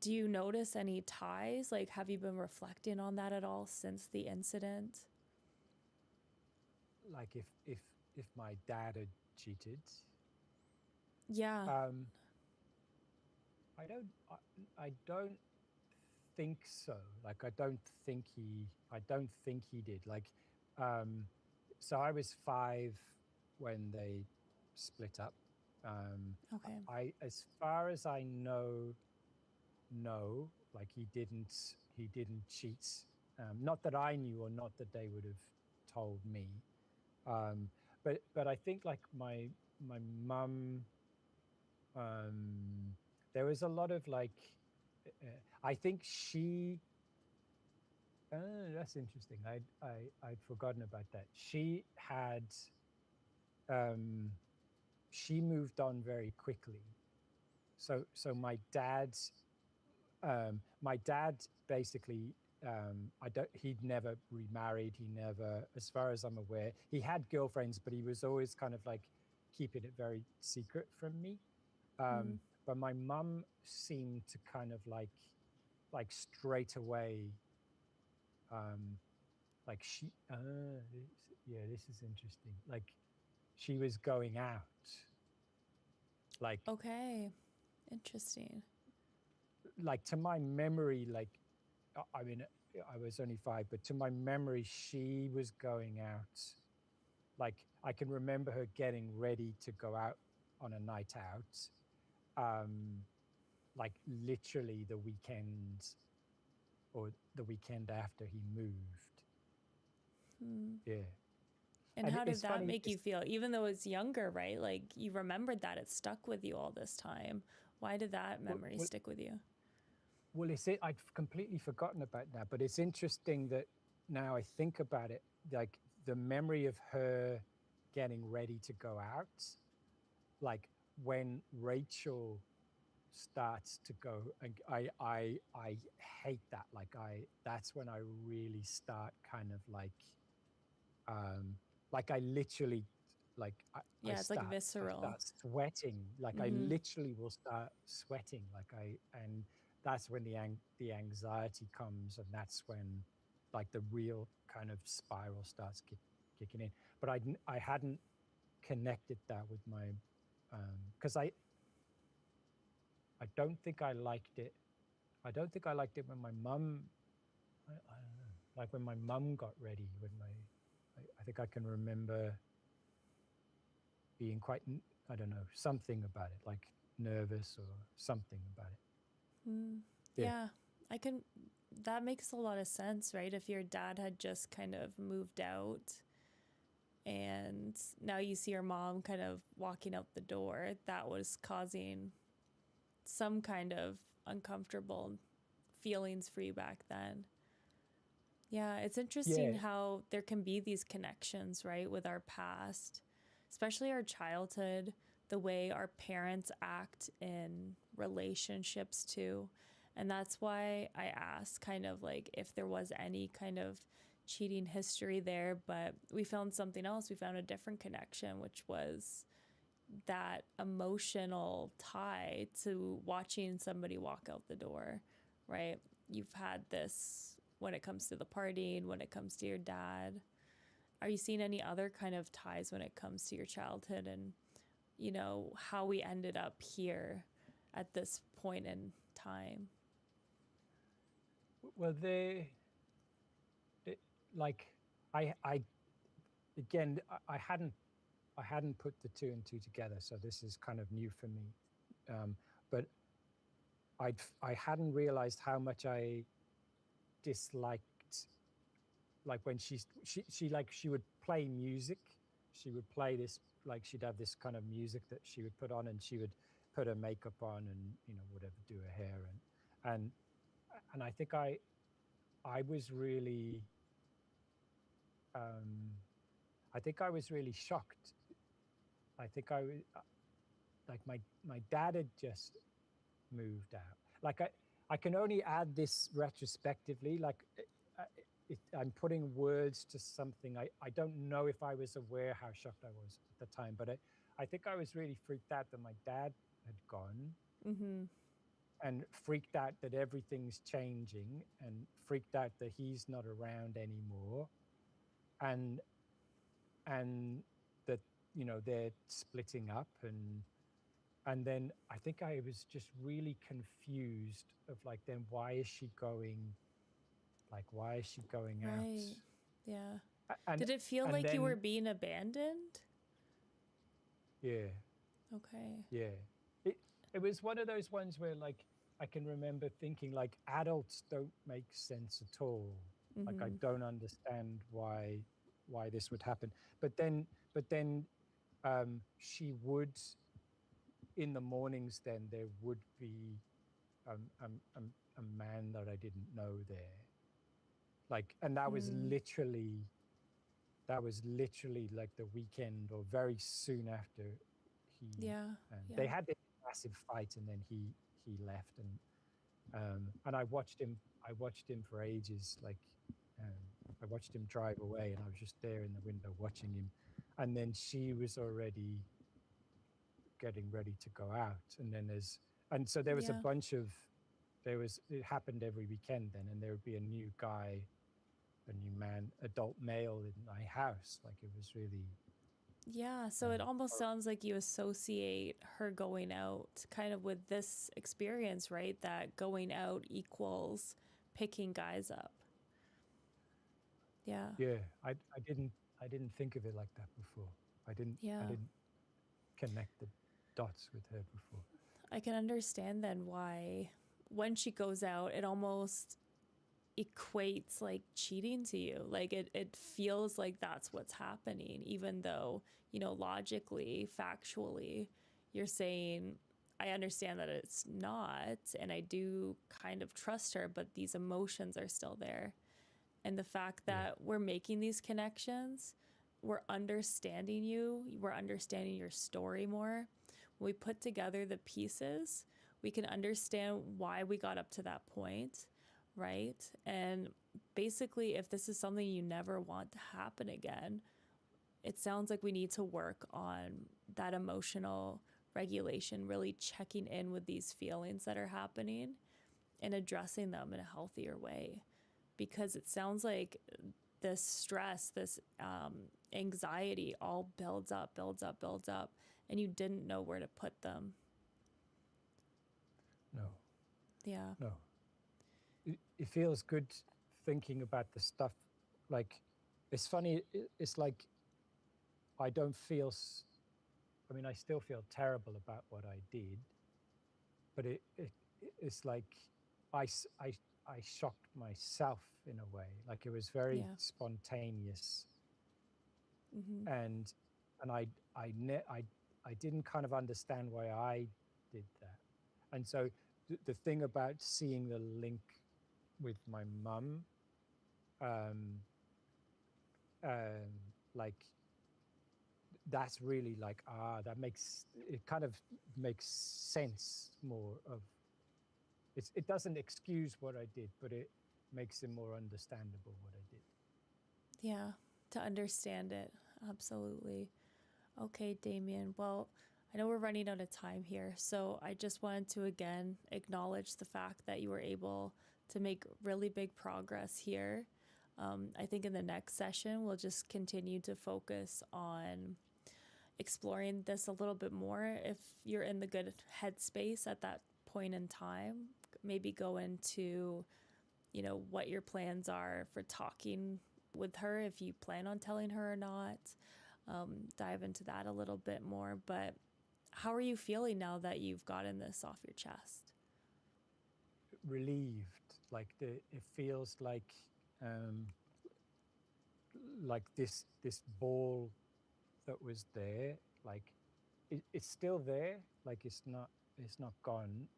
A: do you notice any ties? Like, have you been reflecting on that at all since the incident?
B: Like if my dad had cheated.
A: Yeah.
B: I don't think so. Like, I don't think he did. Like, so I was 5 when they split up.
A: Okay.
B: As far as I know, no, like he didn't cheat. Not that I knew, or not that they would have told me. But I think like my mum, there was a lot of like, I think she. That's interesting. I'd forgotten about that. She had. She moved on very quickly. So my dad basically, he'd never remarried. He never, as far as I'm aware, he had girlfriends, but he was always kind of like keeping it very secret from me. But my mum seemed to kind of like straight away, like she, this is interesting. Like she was going out. Like,
A: Okay. Interesting.
B: Like to my memory, like, I mean, I was only 5, but to my memory, she was going out. Like, I can remember her getting ready to go out on a night out. like literally the weekend or the weekend after he moved. Yeah.
A: And
B: And
A: how did
B: it's
A: that
B: funny,
A: make you feel? Even though it's younger, right? Like you remembered that, it stuck with you all this time. Why did that
B: well,
A: memory
B: well,
A: stick with you?
B: well, I'd completely forgotten about that, but it's interesting that now I think about it, like the memory of her getting ready to go out, like when Rachel starts to go, and I hate that. That's when I really start kind of like I literally like
A: Yeah, it's like
B: I
A: visceral.
B: start sweating, like I
A: Mm-hmm.
B: literally will start sweating, and that's when the anxiety comes, and that's when like the real kind of spiral starts kicking in. But I hadn't connected that with my because I don't think I liked it. I don't think I liked it when my mum. I don't know, like when my mum got ready. I think I can remember being quite, I don't know, something about it, like nervous or something about
A: Mm.
B: it. Yeah.
A: Yeah, I can. That makes a lot of sense, right? If your dad had just kind of moved out and now you see your mom kind of walking out the door, that was causing some kind of uncomfortable feelings for you back then. Yeah, it's interesting
B: Yeah.
A: how there can be these connections, right, with our past, especially our childhood, the way our parents act in relationships too. And that's why I asked kind of like if there was any kind of cheating history there, but we found something else. We found a different connection, which was that emotional tie to watching somebody walk out the door, right? You've had this when it comes to the partying, when it comes to your dad. Are you seeing any other kind of ties when it comes to your childhood and, how we ended up here at this point in time?
B: Well, it, like, I again, I hadn't put the two and two together, so this is kind of new for me. But I hadn't realized how much I disliked, like when she would play music. She would play this, like she'd have this kind of music that she would put on, and she would put her makeup on and whatever, do her hair, and I think I was really um I think I was really shocked. I think I was like my dad had just moved out. Like I can only add this retrospectively. Like I'm putting words to something. I don't know if I was aware how shocked I was at the time, but I think I was really freaked out that my dad had gone,
A: Mm-hmm.
B: and freaked out that everything's changing, and freaked out that he's not around anymore, and and that they're splitting up, and then I think I was just really confused of like, then why is she going, like why is she going out?
A: Right. Yeah.
B: and
A: Did it feel
B: and
A: like you were
B: then
A: being abandoned?
B: yeah,
A: Okay.
B: yeah, it it was one of those ones where like I can remember thinking like adults don't make sense at all. Like I
A: Mm-hmm.
B: don't understand why this would happen. But then she would, in the mornings, then there would be um, um, um, a man that I didn't know there. Like, and
A: Mm.
B: that was literally like the weekend or very soon after he,
A: Yeah.
B: they
A: Yeah.
B: had this massive fight, and then he left, and I watched him for ages. Like, I watched him drive away, and I was just there in the window watching him, and then she was already getting ready to go out, and so there was a
A: Yeah.
B: bunch of, it happened every weekend then, and there would be a new guy, a new man, adult male in my house. Like it was really
A: Yeah, so it almost
B: horrible.
A: sounds like you associate her going out kind of with this experience, right? That going out equals picking guys up. Yeah.
B: Yeah, I didn't think of it like that before. I
A: Yeah.
B: didn't connect the dots with her before.
A: I can understand then why when she goes out, it almost equates like cheating to you. Like it feels like that's what's happening, even though, logically, factually, you're saying, I understand that it's not, and I do kind of trust her, but these emotions are still there. And the fact that we're making these connections, we're understanding you, we're understanding your story more. When we put together the pieces, we can understand why we got up to that point, right? And basically, if this is something you never want to happen again, it sounds like we need to work on that emotional regulation, really checking in with these feelings that are happening and addressing them in a healthier way. Because it sounds like this stress, this anxiety all builds up, and you didn't know where to put them.
B: No.
A: Yeah.
B: No. It feels good thinking about the stuff. Like, it's funny. It's like I don't feel. I mean, I still feel terrible about what I did, but it's like I shocked myself in a way. Like it was very spontaneous, and I didn't kind of understand why I did that. And so the thing about seeing the link with my mum, like that's really like, that makes, it kind of makes sense more of, it doesn't excuse what I did, but it makes it more understandable what I did.
A: Yeah, to understand it. Absolutely. Okay, Damien. Well, I know we're running out of time here, so I just wanted to again acknowledge the fact that you were able to make really big progress here. I think in the next session, we'll just continue to focus on exploring this a little bit more. If you're in the good headspace at that point in time, maybe go into, what your plans are for talking with her, if you plan on telling her or not. Dive into that a little bit more. But how are you feeling now that you've gotten this off your chest?
B: Relieved. It feels like this ball that was there, like it's still there, like it's not gone.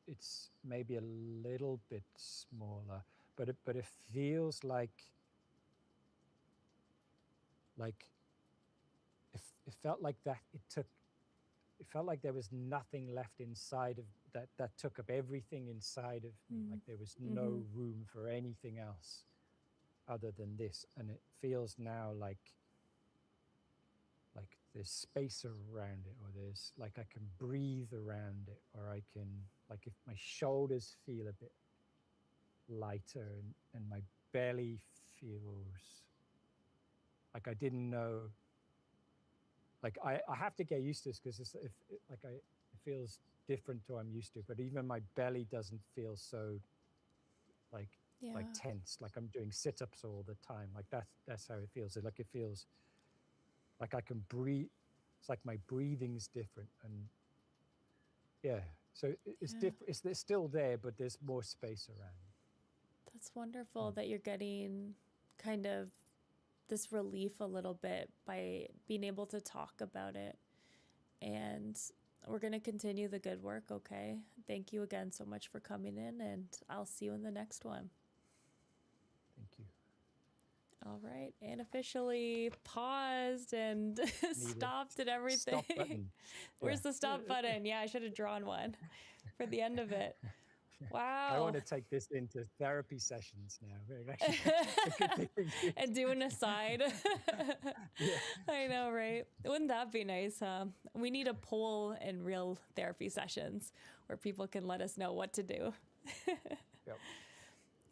B: It's maybe a little bit smaller, but it feels like it felt like that it felt like there was nothing left inside of that took up everything inside of me. Like there was no room for anything else other than this. And it feels now like there's space around it, or there's like I can breathe around it, or I can, like, if my shoulders feel a bit lighter and my belly feels like I didn't know. Like I have to get used to this because it feels different to what I'm used to, but even my belly doesn't feel so like tense, like I'm doing sit-ups all the time. Like that's how it feels. Like it feels like I can breathe. It's like my breathing's different, and so it's different. It's still there, but there's more space around.
A: That's wonderful that you're getting kind of this relief a little bit by being able to talk about it. And we're going to continue the good work, okay? Thank you again so much for coming in, and I'll see you in the next one.
B: Thank you.
A: All right. And officially paused and stopped and everything.
B: Stop button.
A: Where's the stop button? Yeah, I should have drawn one for the end of it. Wow.
B: I want to take this into therapy sessions now.
A: And do an aside. I know, right? Wouldn't that be nice, huh? We need a poll in real therapy sessions where people can let us know what to do.
B: Yep.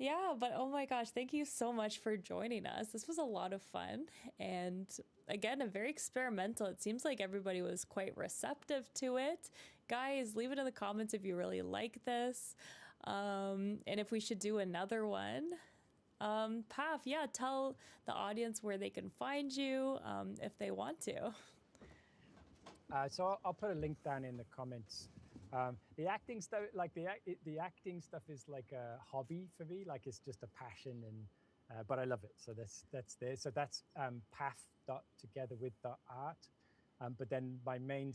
A: Yeah, but oh my gosh, thank you so much for joining us. This was a lot of fun. And again, a very experimental. It seems like everybody was quite receptive to it. Guys, leave it in the comments if you really like this. And if we should do another one. Paf, tell the audience where they can find you if they want to.
B: So I'll put a link down in the comments. The acting stuff, like the acting stuff, is like a hobby for me. Like it's just a passion, and but I love it. So that's there. So that's path dot together with dot art. But then my main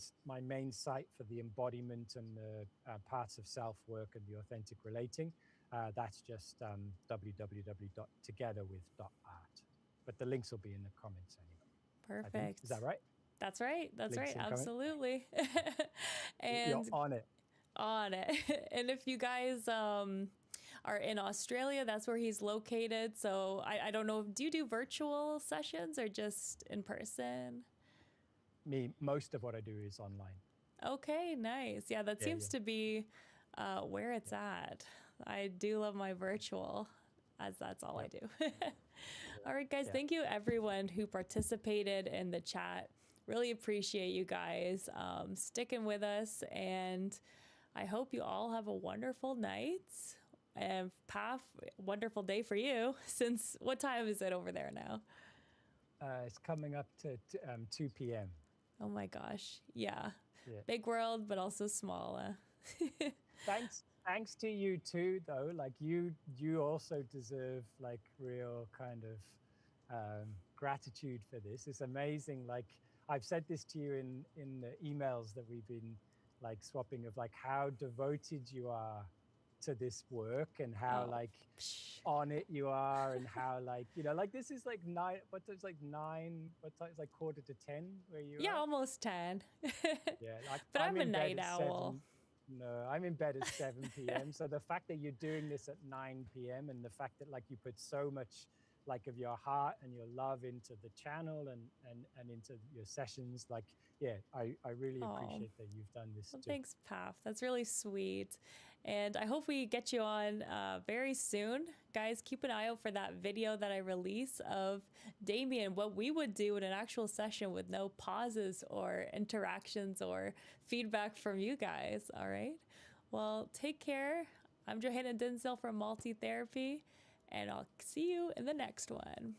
B: site for the embodiment and the parts of self work and the authentic relating, that's just www.togetherwith.art. But the links will be in the comments anyway. I think.
A: Perfect.
B: Is that right?
A: That's right. That's
B: Links
A: right.
B: in comment.
A: Absolutely.
B: You're
A: And
B: on it.
A: on it. And if you guys are in Australia, that's where he's located. So I don't know. Do you do virtual sessions or just in person?
B: Most of what I do is online.
A: Okay, nice. Yeah, that seems to be where it's at. I do love my virtual, as that's all I do. All right, guys, thank you everyone who participated in the chat. Really appreciate you guys sticking with us, and I hope you all have a wonderful night. And Paf, wonderful day for you. Since what time is it over there now?
B: It's coming up to 2 p.m.
A: Oh my gosh. Yeah. Big world, but also small.
B: Thanks to you too, though. Like you also deserve like real kind of gratitude for this. It's amazing. Like I've said this to you in the emails that we've been like swapping, of like how devoted you are to this work, and how like on it you are, and how like, you know, like this is like 9, what it's like 9, what time? It's like 9:45 where you are?
A: Almost 10.
B: Yeah, like
A: but I'm a
B: in
A: night
B: bed at
A: owl.
B: 7. No, I'm in bed at 7 p.m. So the fact that you're doing this at 9 p.m. and the fact that like you put so much like of your heart and your love into the channel and into your sessions, like, I really appreciate that you've done this.
A: Well,
B: too.
A: thanks, Paf. That's really sweet. And I hope we get you on very soon. Guys, keep an eye out for that video that I release of Damien, what we would do in an actual session with no pauses or interactions or feedback from you guys. All right. Well, take care. I'm Johanna Denzel from Multi Therapy, and I'll see you in the next one.